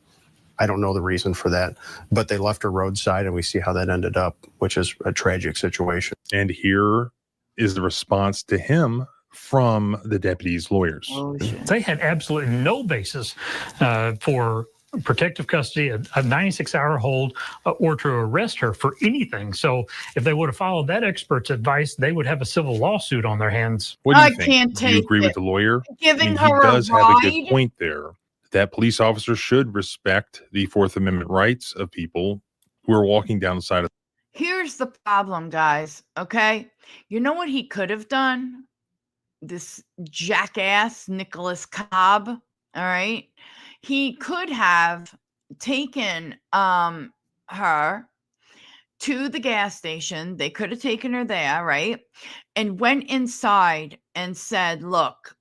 I don't know the reason for that, but they left her roadside, and we see how that ended up, which is a tragic situation. And here is the response to him from the deputy's lawyers. They had absolutely no basis for protective custody, a 96-hour hold, or to arrest her for anything. So if they would have followed that expert's advice, they would have a civil lawsuit on their hands. What do you think? Do you agree with the lawyer? Giving he her does a have ride? a good point there, that police officers should respect the Fourth Amendment rights of people who are walking down the side of. Here's the problem, guys. Okay. You know what he could have done? This jackass, Nicholas Cobb. All right. He could have taken her to the gas station. They could have taken her there, right? And went inside and said, look,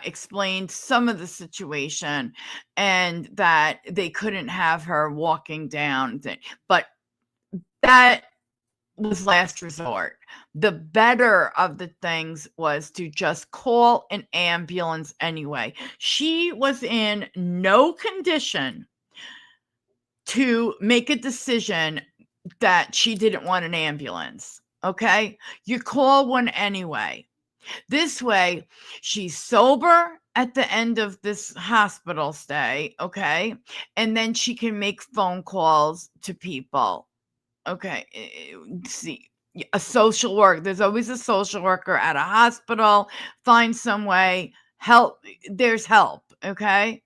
explained some of the situation, and that they couldn't have her walking down. But that was last resort. The better of the things was to just call an ambulance anyway. She was in no condition to make a decision that she didn't want an ambulance. Okay? You call one anyway. This way, she's sober at the end of this hospital stay, okay? And then she can make phone calls to people. Okay, see, a social worker. There's always a social worker at a hospital. Find some way. Help. There's help, okay?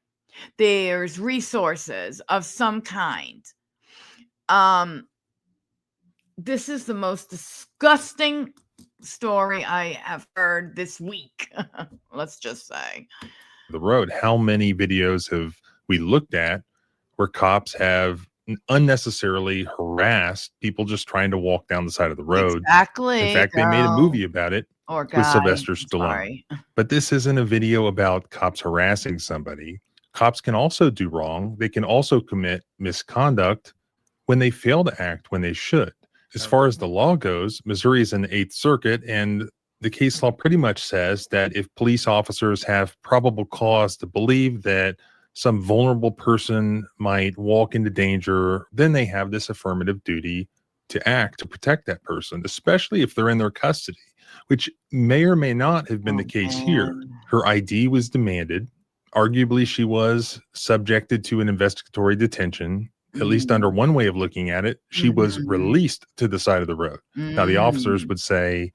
There's resources of some kind. This is the most disgusting story I have heard this week. Let's just say. The road. How many videos have we looked at where cops have unnecessarily harassed people just trying to walk down the side of the road? Exactly. In fact, they made a movie about it with Sylvester Stallone. Sorry. But this isn't a video about cops harassing somebody. Cops can also do wrong. They can also commit misconduct when they fail to act when they should. As far as the law goes, Missouri is in the 8th Circuit, and the case law pretty much says that if police officers have probable cause to believe that some vulnerable person might walk into danger, then they have this affirmative duty to act to protect that person, especially if they're in their custody, which may or may not have been the case here. Her ID was demanded. Arguably, she was subjected to an investigatory detention. At least under one way of looking at it, she was released to the side of the road. Now, the officers would say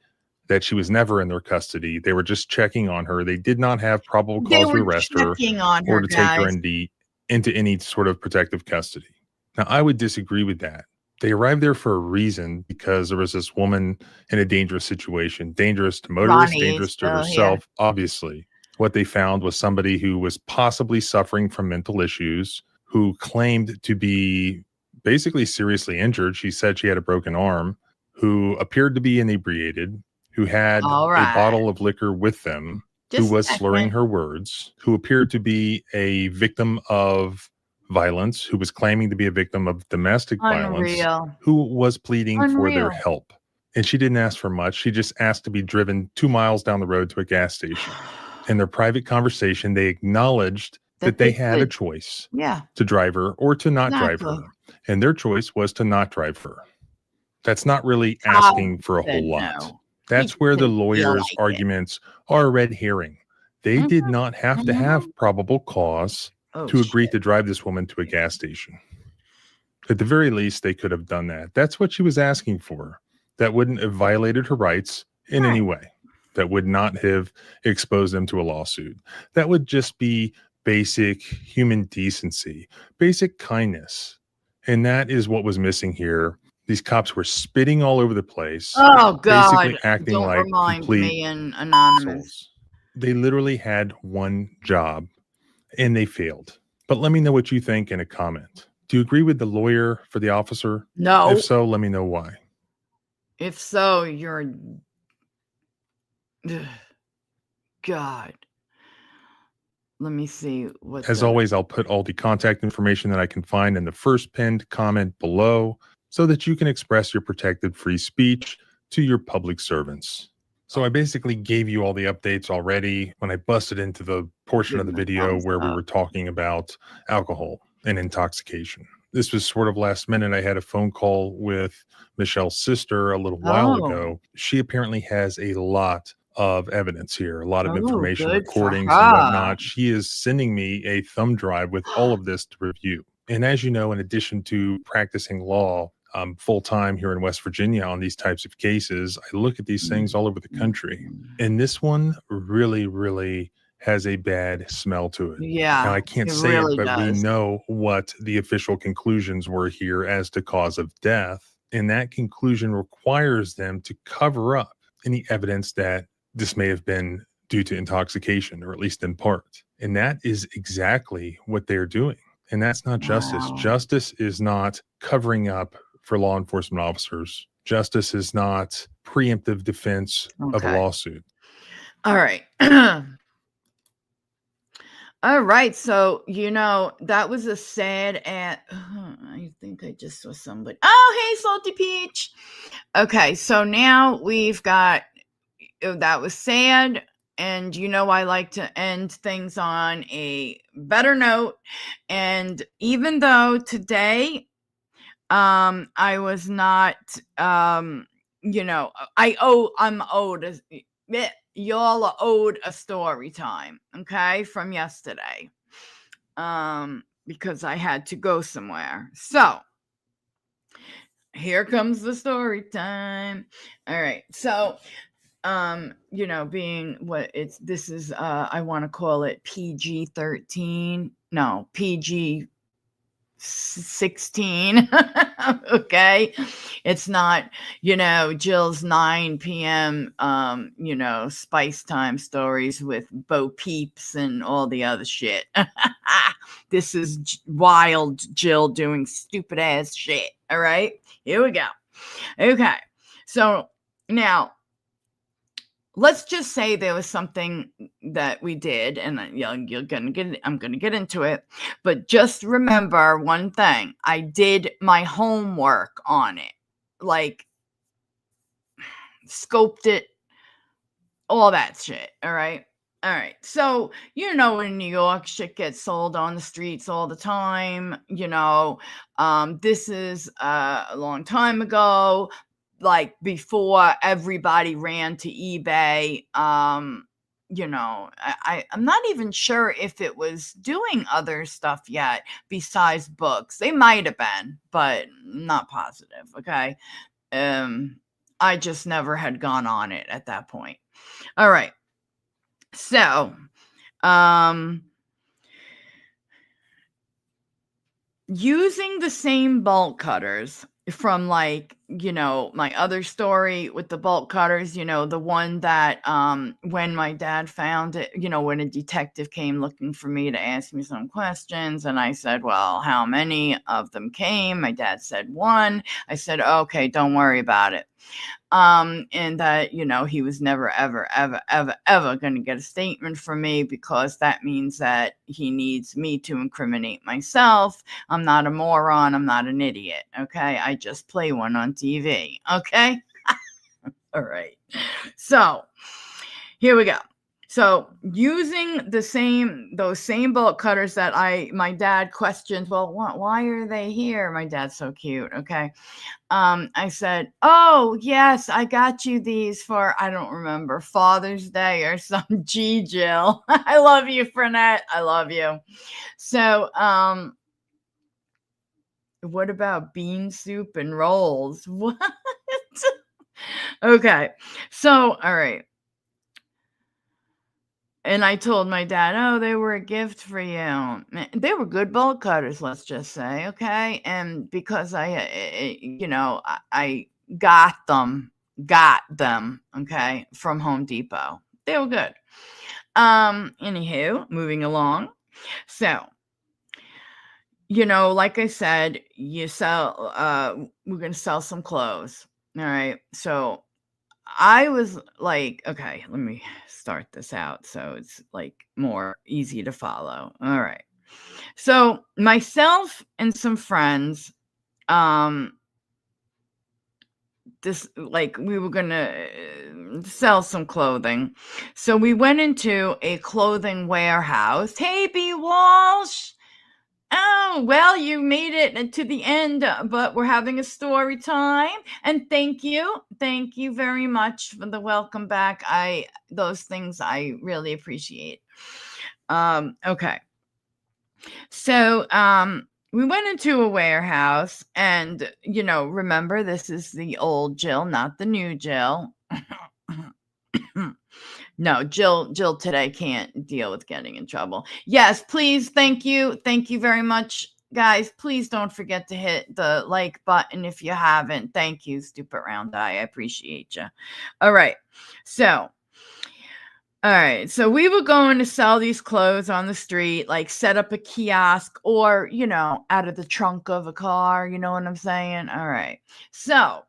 that she was never in their custody. They were just checking on her. They did not have probable cause to arrest her or to take her into any sort of protective custody. Now, I would disagree with that. They arrived there for a reason, because there was this woman in a dangerous situation, dangerous to motorists, dangerous to herself, obviously. What they found was somebody who was possibly suffering from mental issues, who claimed to be basically seriously injured. She said she had a broken arm, who appeared to be inebriated, who had a bottle of liquor with them, who was slurring her words, who appeared to be a victim of violence, who was claiming to be a victim of domestic violence, Unreal. who was pleading for their Unreal. help. And she didn't ask for much. She just asked to be driven 2 miles down the road to a gas station. In their private conversation, they acknowledged that they had a choice to drive her or to not drive her. And their choice was to not drive her. That's not really asking for a whole lot. No. That's where the lawyers' arguments are a red herring. They did not have to have probable cause to agree to drive this woman to a gas station. At the very least, they could have done that. That's what she was asking for. That wouldn't have violated her rights in any way. That would not have exposed them to a lawsuit. That would just be basic human decency, basic kindness. And that is what was missing here. These cops were spitting all over the place. Oh, God. Basically acting Don't like remind complete me and Anonymous. assholes. They literally had one job and they failed. But let me know what you think in a comment. Do you agree with the lawyer for the officer? No. If so, let me know why. If so, you're... God. Let me see what. As always, I'll put all the contact information that I can find in the first pinned comment below so that you can express your protected free speech to your public servants. So I basically gave you all the updates already when I busted into the portion of the video where we were talking about alcohol and intoxication. This was sort of last minute. I had a phone call with Michelle's sister a little while ago. She apparently has a lot of evidence here, a lot of information, recordings and whatnot. She is sending me a thumb drive with all of this to review. And as you know, in addition to practicing law full-time here in West Virginia on these types of cases, I look at these things all over the country. And this one really, really has a bad smell to it. Yeah. Now, I can't say it, but we know what the official conclusions were here as to cause of death. And that conclusion requires them to cover up any evidence that this may have been due to intoxication, or at least in part. And that is exactly what they're doing. And that's not justice. Justice is not covering up for law enforcement officers. Justice is not preemptive defense of a lawsuit. All right. All right. So, you know, that was a sad I think I just saw somebody. Oh, hey, Salty Peach. Okay. So now we've got, that was sad. And, you know, I like to end things on a better note. And even though today, I was not, you know, I'm owed, y'all are owed a story time, okay, from yesterday, because I had to go somewhere. So here comes the story time. All right. So, you know, being what this is, I want to call it PG-13. No, PG 16. Okay, it's not, you know, Jill's 9 p.m. You know, spice time stories with Bo Peeps and all the other shit. This is wild Jill doing stupid ass shit. All right, here we go. Okay, so now let's just say there was something that we did, and I'm gonna get into it, but just remember one thing: I did my homework on it, like scoped it, all that shit. All right. So, you know, in New York, shit gets sold on the streets all the time. You know, this is a long time ago, like before everybody ran to eBay. You know, I'm not even sure if it was doing other stuff yet besides books. They might have been, but not positive. Okay. I just never had gone on it at that point. All right. So, using the same bolt cutters from like my other story with the bolt cutters, the one that when my dad found it, when a detective came looking for me to ask me some questions, and I said, well, how many of them came? My dad said 1. I said, okay, don't worry about it. And that, he was never, ever, ever, ever, ever going to get a statement from me, because that means that he needs me to incriminate myself. I'm not a moron. I'm not an idiot. Okay. I just play one on TV. Okay. All right. So here we go. So using those same bolt cutters that my dad questioned, well, why are they here? My dad's so cute. Okay. I said, oh yes, I got you these for, I don't remember, Father's Day or some Jill. I love you, Frenette. I love you. So, what about bean soup and rolls? What? Okay. So, all right. And I told my dad, oh, they were a gift for you. They were good bolt cutters, let's just say. Okay. And because I got them, okay, from Home Depot. They were good. Anywho, moving along. So, like I said, we're going to sell some clothes. All right. So I was like, okay, let me start this out so it's like more easy to follow. All right. So myself and some friends, we were going to sell some clothing. So we went into a clothing warehouse. Hey, B. Walsh. Oh, well, you made it to the end, but we're having a story time. And thank you. Thank you very much for the welcome back. Those things I really appreciate. Okay. So, we went into a warehouse, and, remember, this is the old Jill, not the new Jill. No, Jill today can't deal with getting in trouble. Yes, please. Thank you. Thank you very much, guys. Please don't forget to hit the like button if you haven't. Thank you, stupid round eye. I appreciate you. All right. So we were going to sell these clothes on the street, like set up a kiosk or, out of the trunk of a car. You know what I'm saying? All right. So,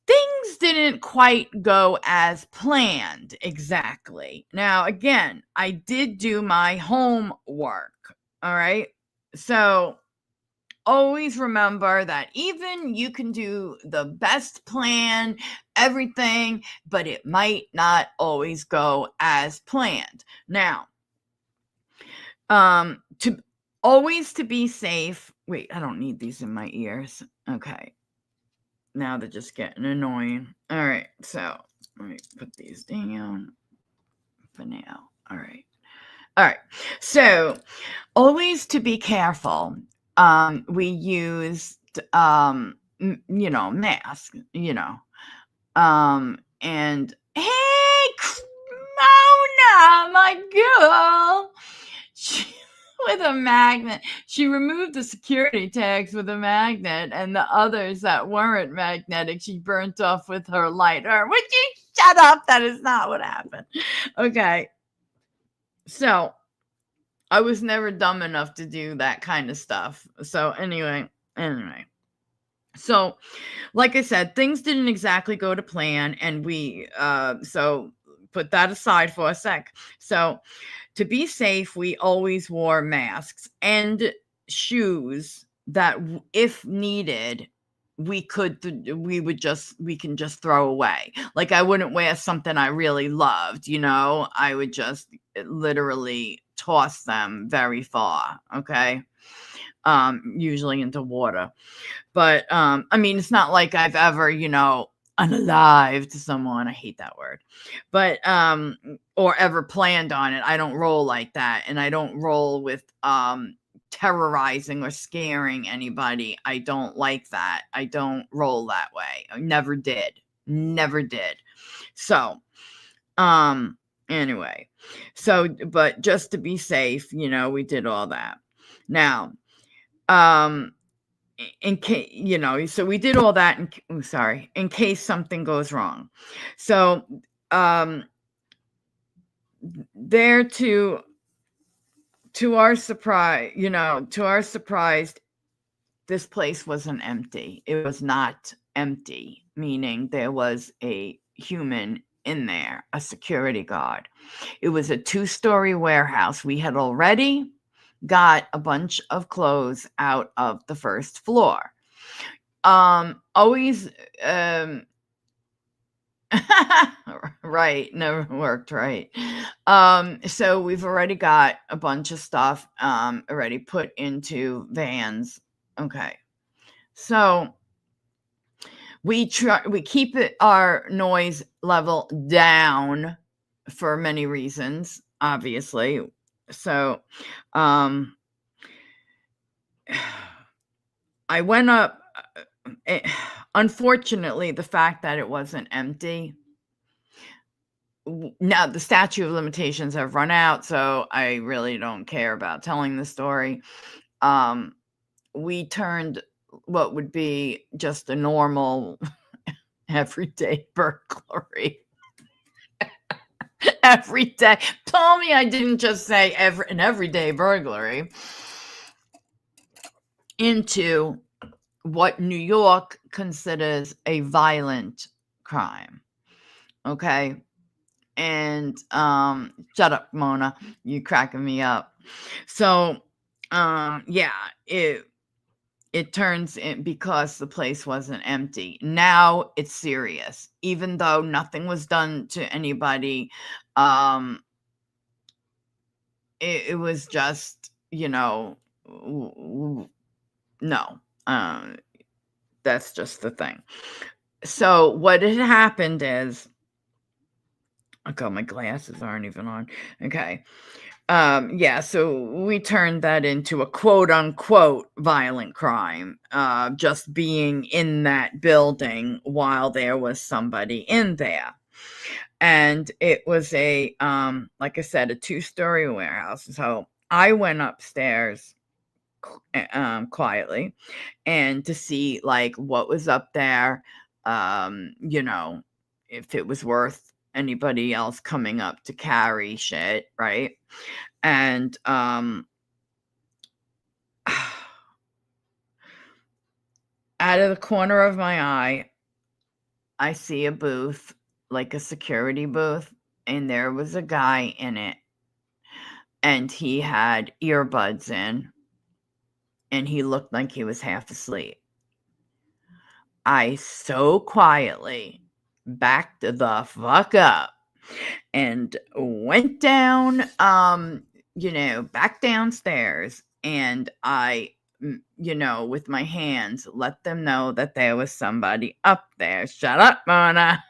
things didn't quite go as planned exactly. Now, again, I did do my homework. All right. So always remember that even you can do the best plan, everything, but it might not always go as planned. Now, to be safe. Wait, I don't need these in my ears. Okay. Now they're just getting annoying. All right, so let me put these down for now. All right. So always to be careful. We used mask. And hey, Mona, my girl. With a magnet. She removed the security tags with a magnet, and the others that weren't magnetic, she burnt off with her lighter. Would you shut up? That is not what happened. Okay. So I was never dumb enough to do that kind of stuff. So anyway. So like I said, things didn't exactly go to plan, and we so put that aside for a sec. So to be safe, we always wore masks and shoes that, if needed, we can just throw away. Like, I wouldn't wear something I really loved, I would just literally toss them very far. Okay. Usually into water. But, it's not like I've ever, unalived someone. I hate that word. But, or ever planned on it. I don't roll like that. And I don't roll with, terrorizing or scaring anybody. I don't like that. I don't roll that way. I never did. So, anyway. So, but just to be safe, we did all that. Now, in case, you know, so we did all that in case something goes wrong. So there to our surprise, this place wasn't empty. It was not empty, meaning there was a human in there, a security guard. It was a 2-story warehouse. We had already got a bunch of clothes out of the first floor. Always, right, never worked, right. So we've already got a bunch of stuff already put into vans. Okay. So we keep our noise level down for many reasons, obviously. So I went up. Unfortunately, the fact that it wasn't empty. Now the statute of limitations have run out, so I really don't care about telling the story. We turned what would be just a normal everyday burglary. Every day. Tell me I didn't just say an everyday burglary into what New York considers a violent crime. Okay. And shut up, Mona. You cracking me up. So yeah, it turns in because the place wasn't empty. Now it's serious. Even though nothing was done to anybody, it was just, no. That's just the thing. So what had happened is, okay, my glasses aren't even on. Okay. Yeah, so we turned that into a quote unquote violent crime, just being in that building while there was somebody in there. And it was like I said, a 2-story warehouse. So I went upstairs quietly and to see like what was up there, if it was worth anybody else coming up to carry shit, right? And out of the corner of my eye, I see a booth, like a security booth, and there was a guy in it, and he had earbuds in, and he looked like he was half asleep. I so quietly backed the fuck up and went down, back downstairs, and I, with my hands, let them know that there was somebody up there. Shut up, Mona.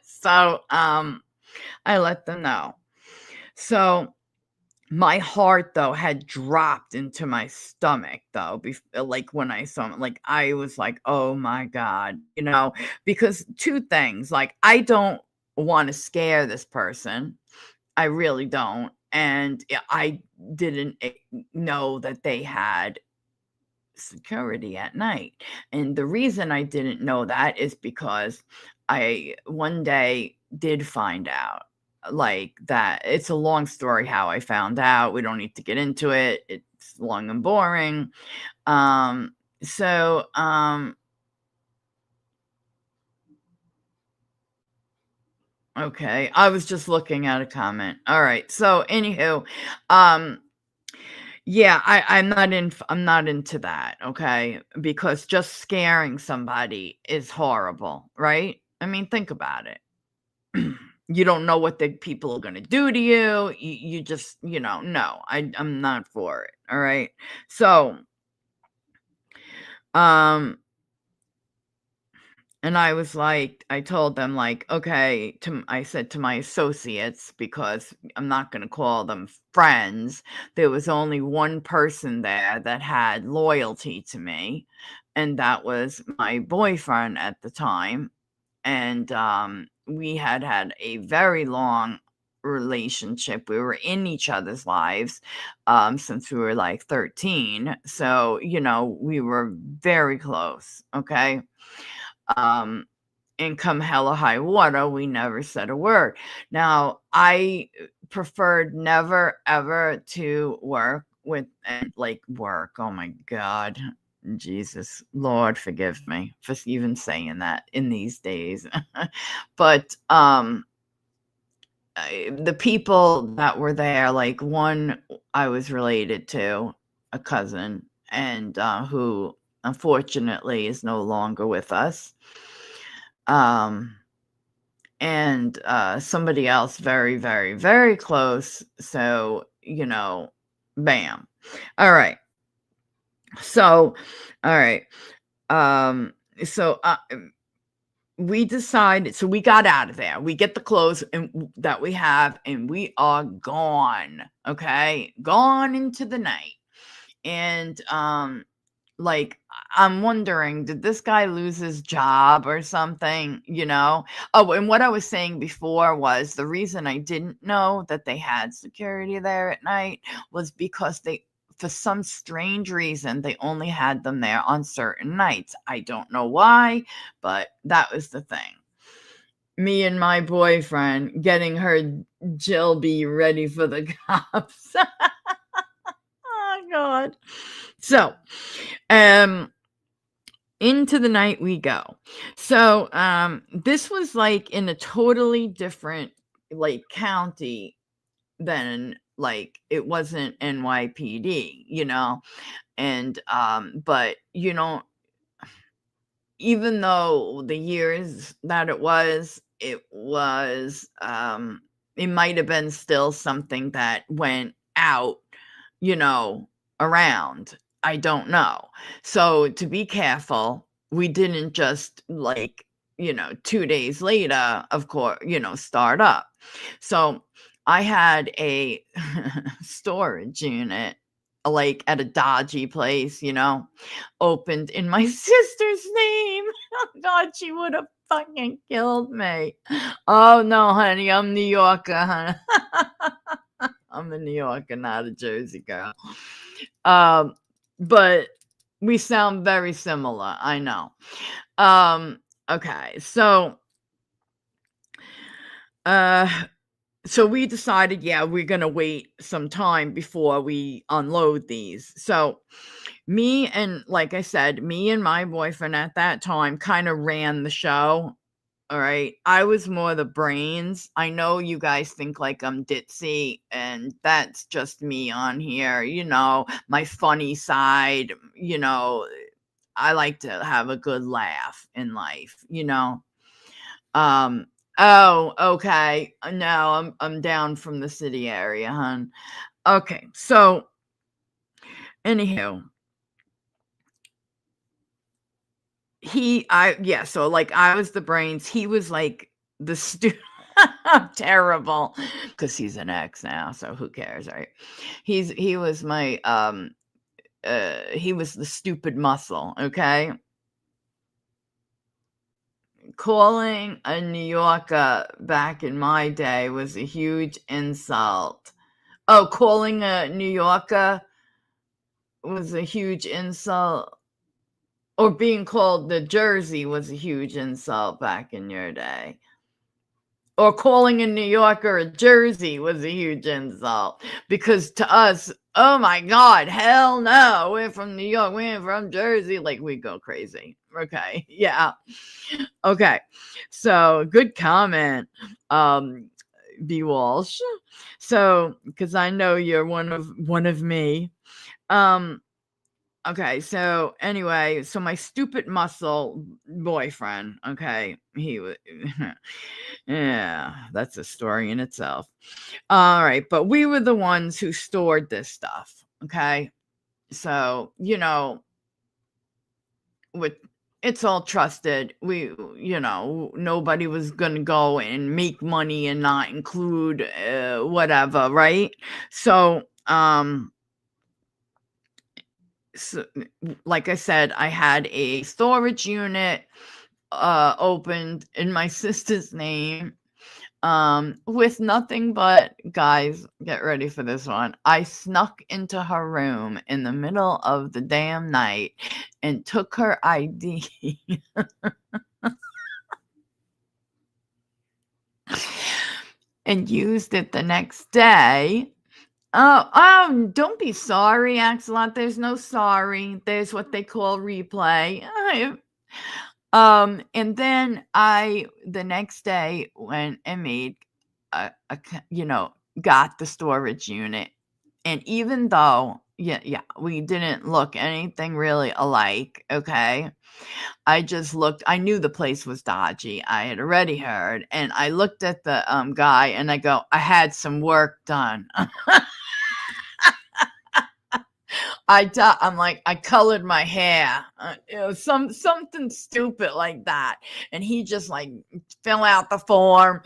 So, I let them know. So my heart, though, had dropped into my stomach, though, like when I saw him, like I was like, oh my God, because 2 things, like I don't want to scare this person. I really don't. And I didn't know that they had security at night. And the reason I didn't know that is because I one day did find out like that. It's a long story how I found out. We don't need to get into it. It's long and boring. Okay, I was just looking at a comment. All right. So anywho, yeah, I'm not into that, okay? Because just scaring somebody is horrible, right? I mean, think about it. You don't know what the people are gonna do to you. You just, no, I'm not for it. All right. So, and I was like, I told them like, okay, I said to my associates, because I'm not going to call them friends. There was only one person there that had loyalty to me, and that was my boyfriend at the time. And we had a very long relationship. We were in each other's lives since we were like 13. So, we were very close. Okay. And come hella high water, we never said a word. Now, I preferred never ever to work with work. Oh my God. Jesus, Lord, forgive me for even saying that in these days. But the people that were there, like one I was related to, a cousin, and who unfortunately is no longer with us. And somebody else very, very, very close. So, bam. All right. So, all right. So we decided, so we got out of there. We get the clothes that we have, and we are gone. Okay. Gone into the night. And I'm wondering, did this guy lose his job or something, Oh, and what I was saying before was the reason I didn't know that they had security there at night was because for some strange reason, they only had them there on certain nights. I don't know why, but that was the thing. Me and my boyfriend getting her Jill B ready for the cops. Oh, God. So, into the night we go. So this was like in a totally different county than it wasn't NYPD, and but even though the years that it was it might have been still something that went out around. I don't know. So to be careful, we didn't just 2 days later, of course, start up. So I had a storage unit at a dodgy place, opened in my sister's name. Oh God, she would have fucking killed me. Oh no, honey, I'm New Yorker, honey. I'm a New Yorker, not a Jersey girl. But we sound very similar, I know. Okay, so we decided, we're gonna wait some time before we unload these. So like I said, me and my boyfriend at that time kind of ran the show. All right. I was more the brains. I know you guys think like I'm ditzy, and that's just me on here, my funny side, I like to have a good laugh in life, Oh, okay. No, I'm down from the city area, hon. Okay. So anywho, so I was the brains. He was like the terrible, because he's an ex now, so who cares, right? He was my he was the stupid muscle. Okay. Calling a New Yorker back in my day was a huge insult. Oh, calling a New Yorker was a huge insult. Or being called the Jersey was a huge insult back in your day. Or calling a New Yorker a Jersey was a huge insult. Because to us, oh my God, hell no, we're from New York, we're from Jersey. We go crazy. Okay, yeah. Okay, so good comment, B. Walsh. So, because I know you're one of me. Okay, so anyway, so my stupid muscle boyfriend, okay, he was, yeah, that's a story in itself. All right, but we were the ones who stored this stuff, okay? So, it's all trusted. Nobody was going to go and make money and not include whatever, right? So, so, like I said, I had a storage unit opened in my sister's name. with nothing but, guys, get ready for this one. I snuck into her room in the middle of the damn night and took her ID and used it the next day. Oh, don't be sorry, Axelot. There's no sorry. There's what they call replay. And then the next day went and made got the storage unit. And even though, we didn't look anything really alike, okay? I just looked, I knew the place was dodgy. I had already heard, and I looked at the guy and I go, I had some work done. I'm like, I colored my hair, something stupid like that. And he just like fill out the form.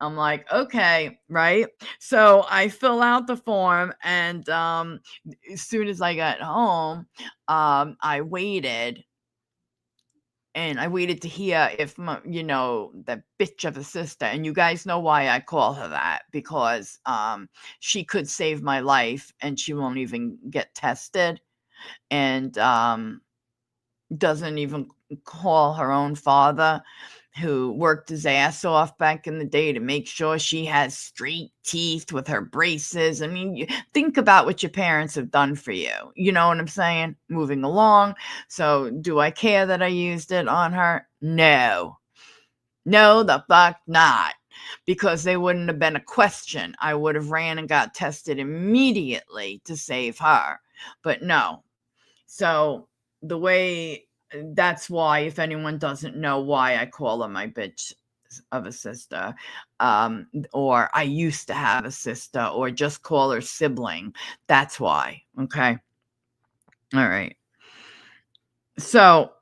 I'm like, okay, right? So I fill out the form, and as soon as I got home, I waited. And I waited to hear if, that bitch of a sister, and you guys know why I call her that, because she could save my life and she won't even get tested, and doesn't even call her own father, who worked his ass off back in the day to make sure she has straight teeth with her braces. I mean, think about what your parents have done for you. You know what I'm saying? Moving along. So do I care that I used it on her? No. No, the fuck not. Because there wouldn't have been a question. I would have ran and got tested immediately to save her. But no. So that's why, if anyone doesn't know why I call her my bitch of a sister, or I used to have a sister, or just call her sibling, that's why. Okay. All right. So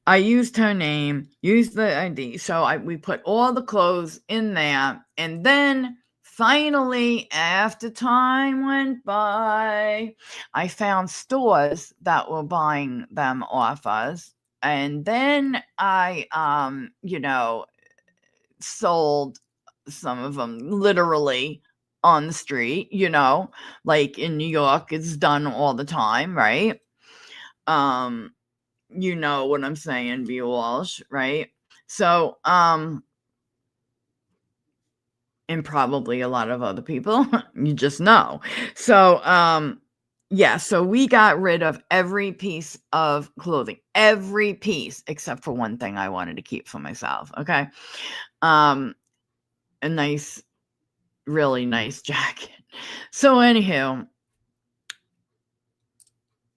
I used her name, used the ID. So we put all the clothes in there, and then finally, after time went by, I found stores that were buying them off us. And then I, sold some of them literally on the street, like in New York, it's done all the time, right? You know what I'm saying, B. Walsh, right? So, and probably a lot of other people, you just know. So, so we got rid of every piece of clothing, every piece, except for one thing I wanted to keep for myself. Okay. A nice, really nice jacket. So anywho,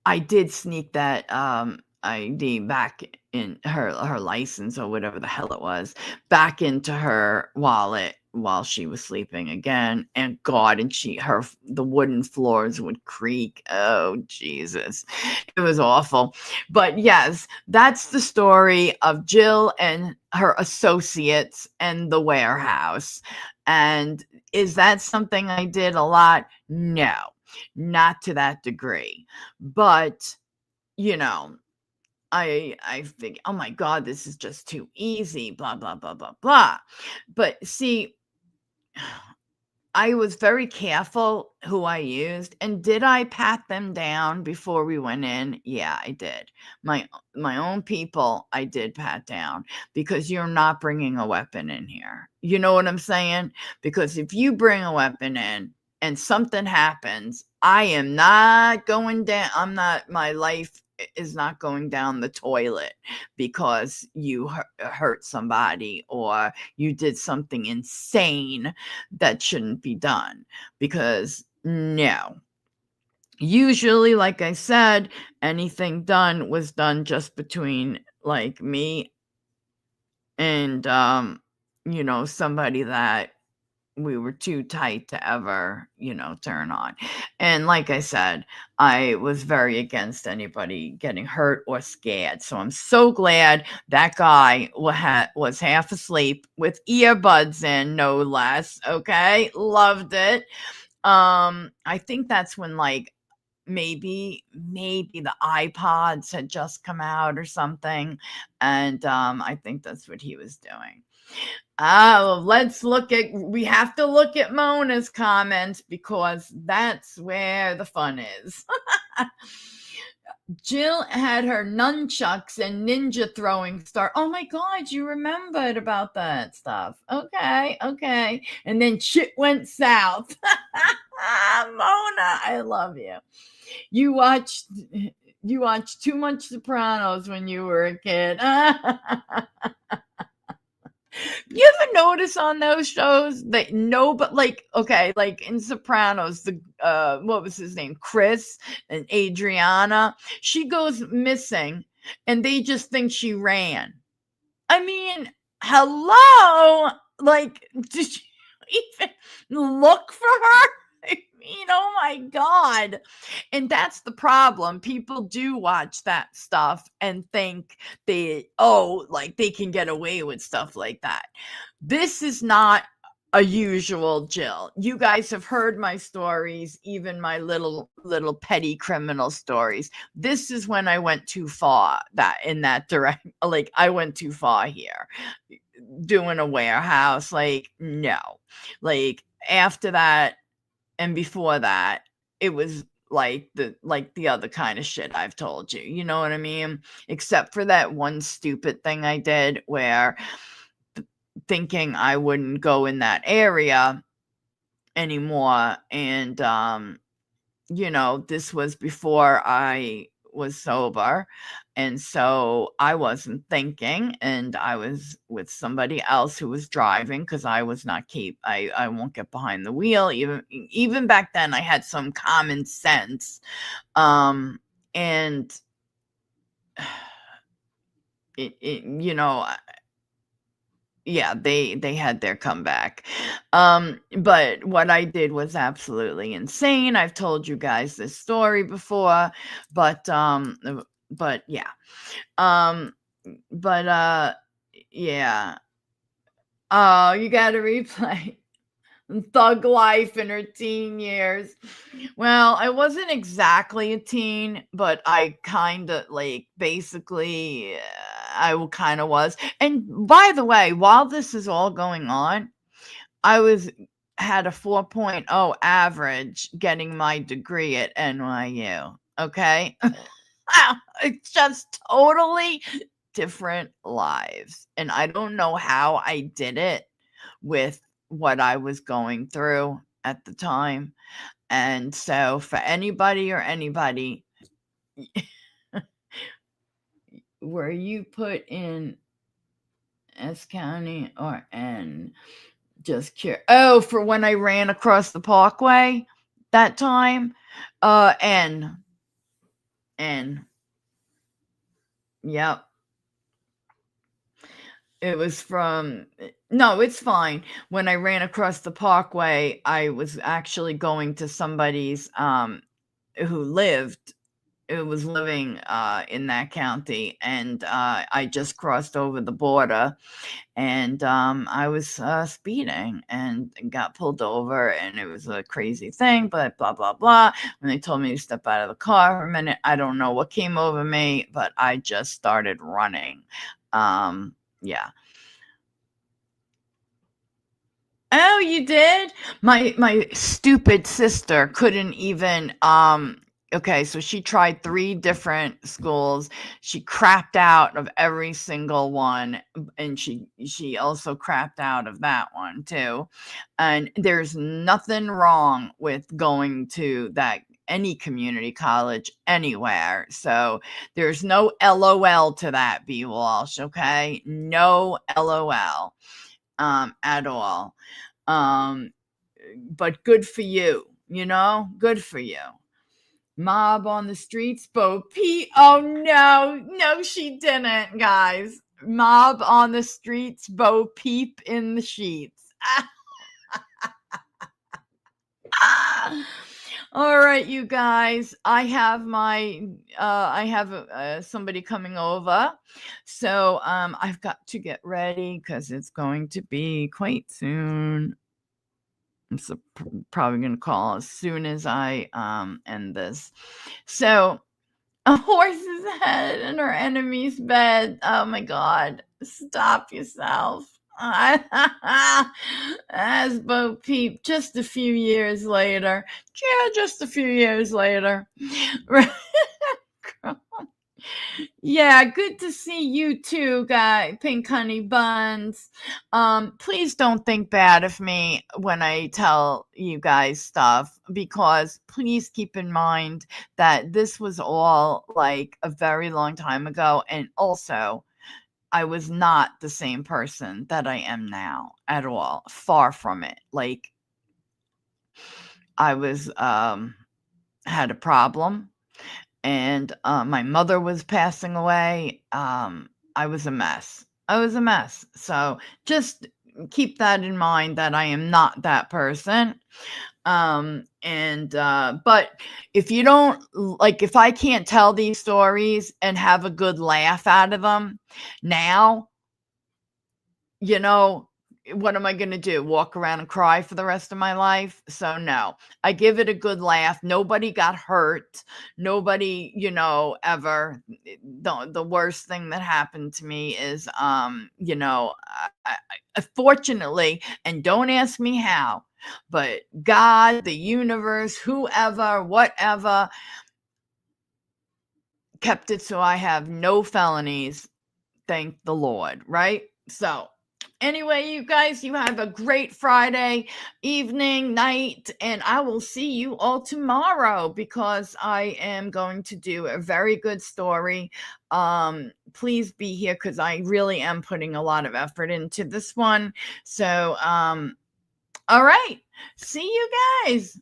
I did sneak that, ID back in her license, or whatever the hell it was, back into her wallet while she was sleeping again. And God, and the wooden floors would creak. Oh, Jesus. It was awful. But yes, that's the story of Jill and her associates and the warehouse. And is that something I did a lot? No, not to that degree. But, I think, oh my God, this is just too easy, blah, blah, blah, blah, blah. But see, I was very careful who I used. And did I pat them down before we went in? Yeah, I did. My own people, I did pat down, because you're not bringing a weapon in here. You know what I'm saying? Because if you bring a weapon in and something happens, I am not going down. My life is not going down the toilet because you hurt somebody, or you did something insane that shouldn't be done. Because no, usually, like I said, anything done was done just between like me and somebody that we were too tight to ever, turn on. And like I said, I was very against anybody getting hurt or scared. So I'm so glad that guy was half asleep with earbuds in, no less. Okay. Loved it. I think that's when maybe the iPods had just come out or something. And I think that's what he was doing. We have to look at Mona's comments because that's where the fun is. Jill had her nunchucks and ninja throwing star. Oh my God, you remembered about that stuff. Okay. And then shit went south. Mona, I love you. You watched too much Sopranos when you were a kid. You ever notice on those shows that like in Sopranos, the what was his name? Chris and Adriana, she goes missing and they just think she ran. I mean, hello? Like, did you even look for her? I mean, oh my God. And that's the problem. People do watch that stuff and think they can get away with stuff like that. This is not a usual Jill. You guys have heard my stories, even my little petty criminal stories. This is when I went too far in that direct, like I went too far here. Doing a warehouse, like, no. Like after that and before that, it was like the other kind of shit I've told you. You know what I mean? Except for that one stupid thing I did where thinking I wouldn't go in that area anymore. And, this was before I was sober. And so I wasn't thinking, and I was with somebody else who was driving because I was not I won't get behind the wheel. Even back then I had some common sense. And yeah, they had their comeback. But what I did was absolutely insane. I've told you guys this story before, but yeah. Yeah. Oh, you got to replay Thug Life in her teen years. Well, I wasn't exactly a teen, but I kind of basically I kind of was. And by the way, while this is all going on, I had a 4.0 average getting my degree at NYU. Okay. It's just totally different lives. And I don't know how I did it with what I was going through at the time. And so for anybody where you put in S County or N, just curious. Oh, for when I ran across the parkway that time, N. Yep. It was no, it's fine. When I ran across the parkway, I was actually going to somebody's who was living in that county, and I just crossed over the border, and I was speeding and got pulled over, and it was a crazy thing, but blah blah blah. When they told me to step out of the car for a minute, I don't know what came over me, but I just started running. Yeah. Oh, you did? My stupid sister couldn't even okay, so she tried 3 different schools. She crapped out of every single one, and she also crapped out of that one too. And there's nothing wrong with going to any community college anywhere. So there's no LOL to that, B. Walsh, okay? No LOL at all. But good for you, good for you. Mob on the streets, Bo Peep. Oh no, she didn't, guys. Mob on the streets, Bo Peep in the sheets. All right, you guys. I have somebody coming over, so I've got to get ready because it's going to be quite soon. I'm probably going to call as soon as I end this. So, a horse's head in her enemy's bed. Oh my God! Stop yourself. As Bo Peep, just a few years later. Yeah, just a few years later. Yeah, good to see you too, guy. Pink Honey Buns. Please don't think bad of me when I tell you guys stuff, because please keep in mind that this was all like a very long time ago, and also I was not the same person that I am now at all. Far from it. Like, I was had a problem, and my mother was passing away. I was a mess. So just keep that in mind, that I am not that person. But if you don't like, if I can't tell these stories and have a good laugh out of them now, what am I going to do? Walk around and cry for the rest of my life? So no, I give it a good laugh. Nobody got hurt. Nobody, ever. The worst thing that happened to me is, fortunately, and don't ask me how, but God, the universe, whoever, whatever, kept it so I have no felonies. Thank the Lord, right? So anyway, you guys, you have a great Friday evening, night, and I will see you all tomorrow, because I am going to do a very good story. Please be here, because I really am putting a lot of effort into this one. So, all right. See you guys.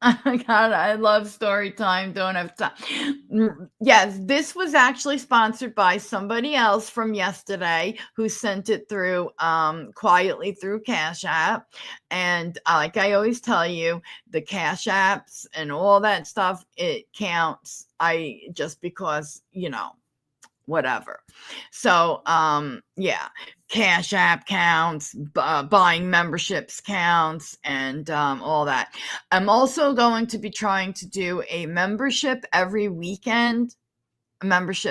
God, I love story time. Don't have time. Yes, this was actually sponsored by somebody else from yesterday, who sent it through quietly through Cash App. And like I always tell you, the Cash Apps and all that stuff, it counts. Just because, whatever. So yeah, Cash App counts, buying memberships counts, and all that. I'm also going to be trying to do a membership every weekend. Members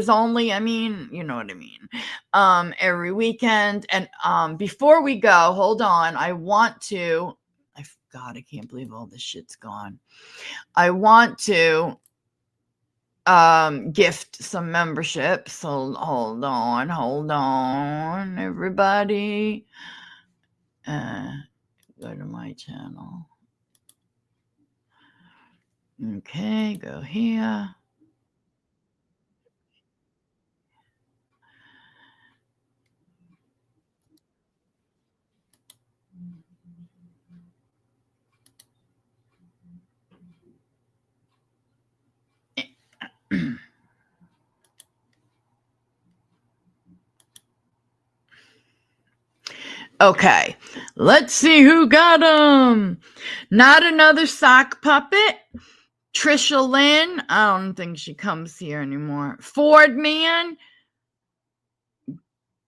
only, I mean, you know what I mean. Every weekend. And before we go, hold on, God, I can't believe all this shit's gone. I want to gift some memberships. So hold on, everybody. Go to my channel. Okay, go here. Okay, let's see who got them. Not another sock puppet. Trisha Lynn. I don't think she comes here anymore. Ford Man.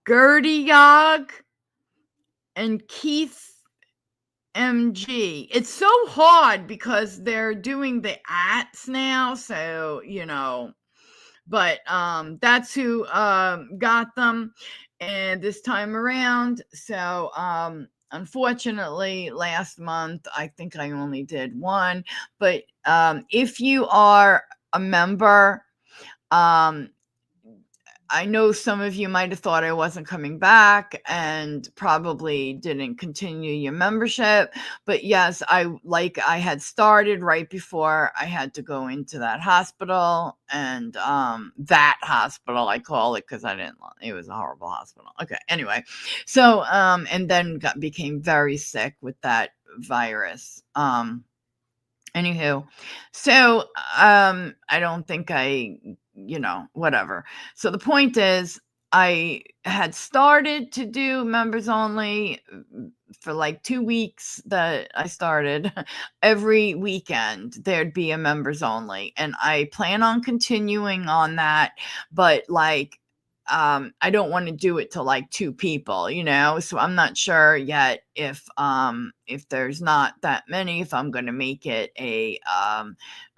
Gertie Yog. And Keith MG. It's so hard because they're doing the ats now. So, but that's who got them, and this time around. So unfortunately, last month I think I only did one. But if you are a member, I know some of you might have thought I wasn't coming back and probably didn't continue your membership. But yes, I had started right before I had to go into that hospital. And that hospital, I call it, because it was a horrible hospital. Okay, anyway. So, and then became very sick with that virus. Anywho, so I don't think whatever. So the point is, I had started to do members only for like 2 weeks that I started. Every weekend there'd be a members only, and I plan on continuing on that. But like, I don't want to do it to like 2 people, you know, so I'm not sure yet if there's not that many, if I'm going to make it a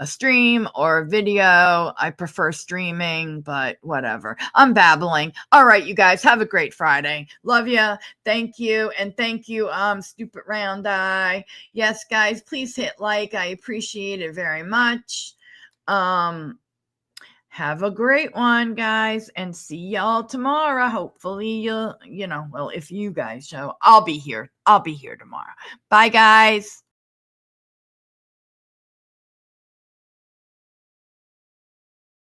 stream or a video. I prefer streaming, but whatever. I'm babbling. All right, you guys, have a great Friday. Love you. Thank you. And thank you, Stupid Round Eye. Yes, guys, please hit like. I appreciate it very much. Have a great one, guys, and see y'all tomorrow. Hopefully you'll, well, if you guys show, I'll be here. I'll be here tomorrow. Bye, guys.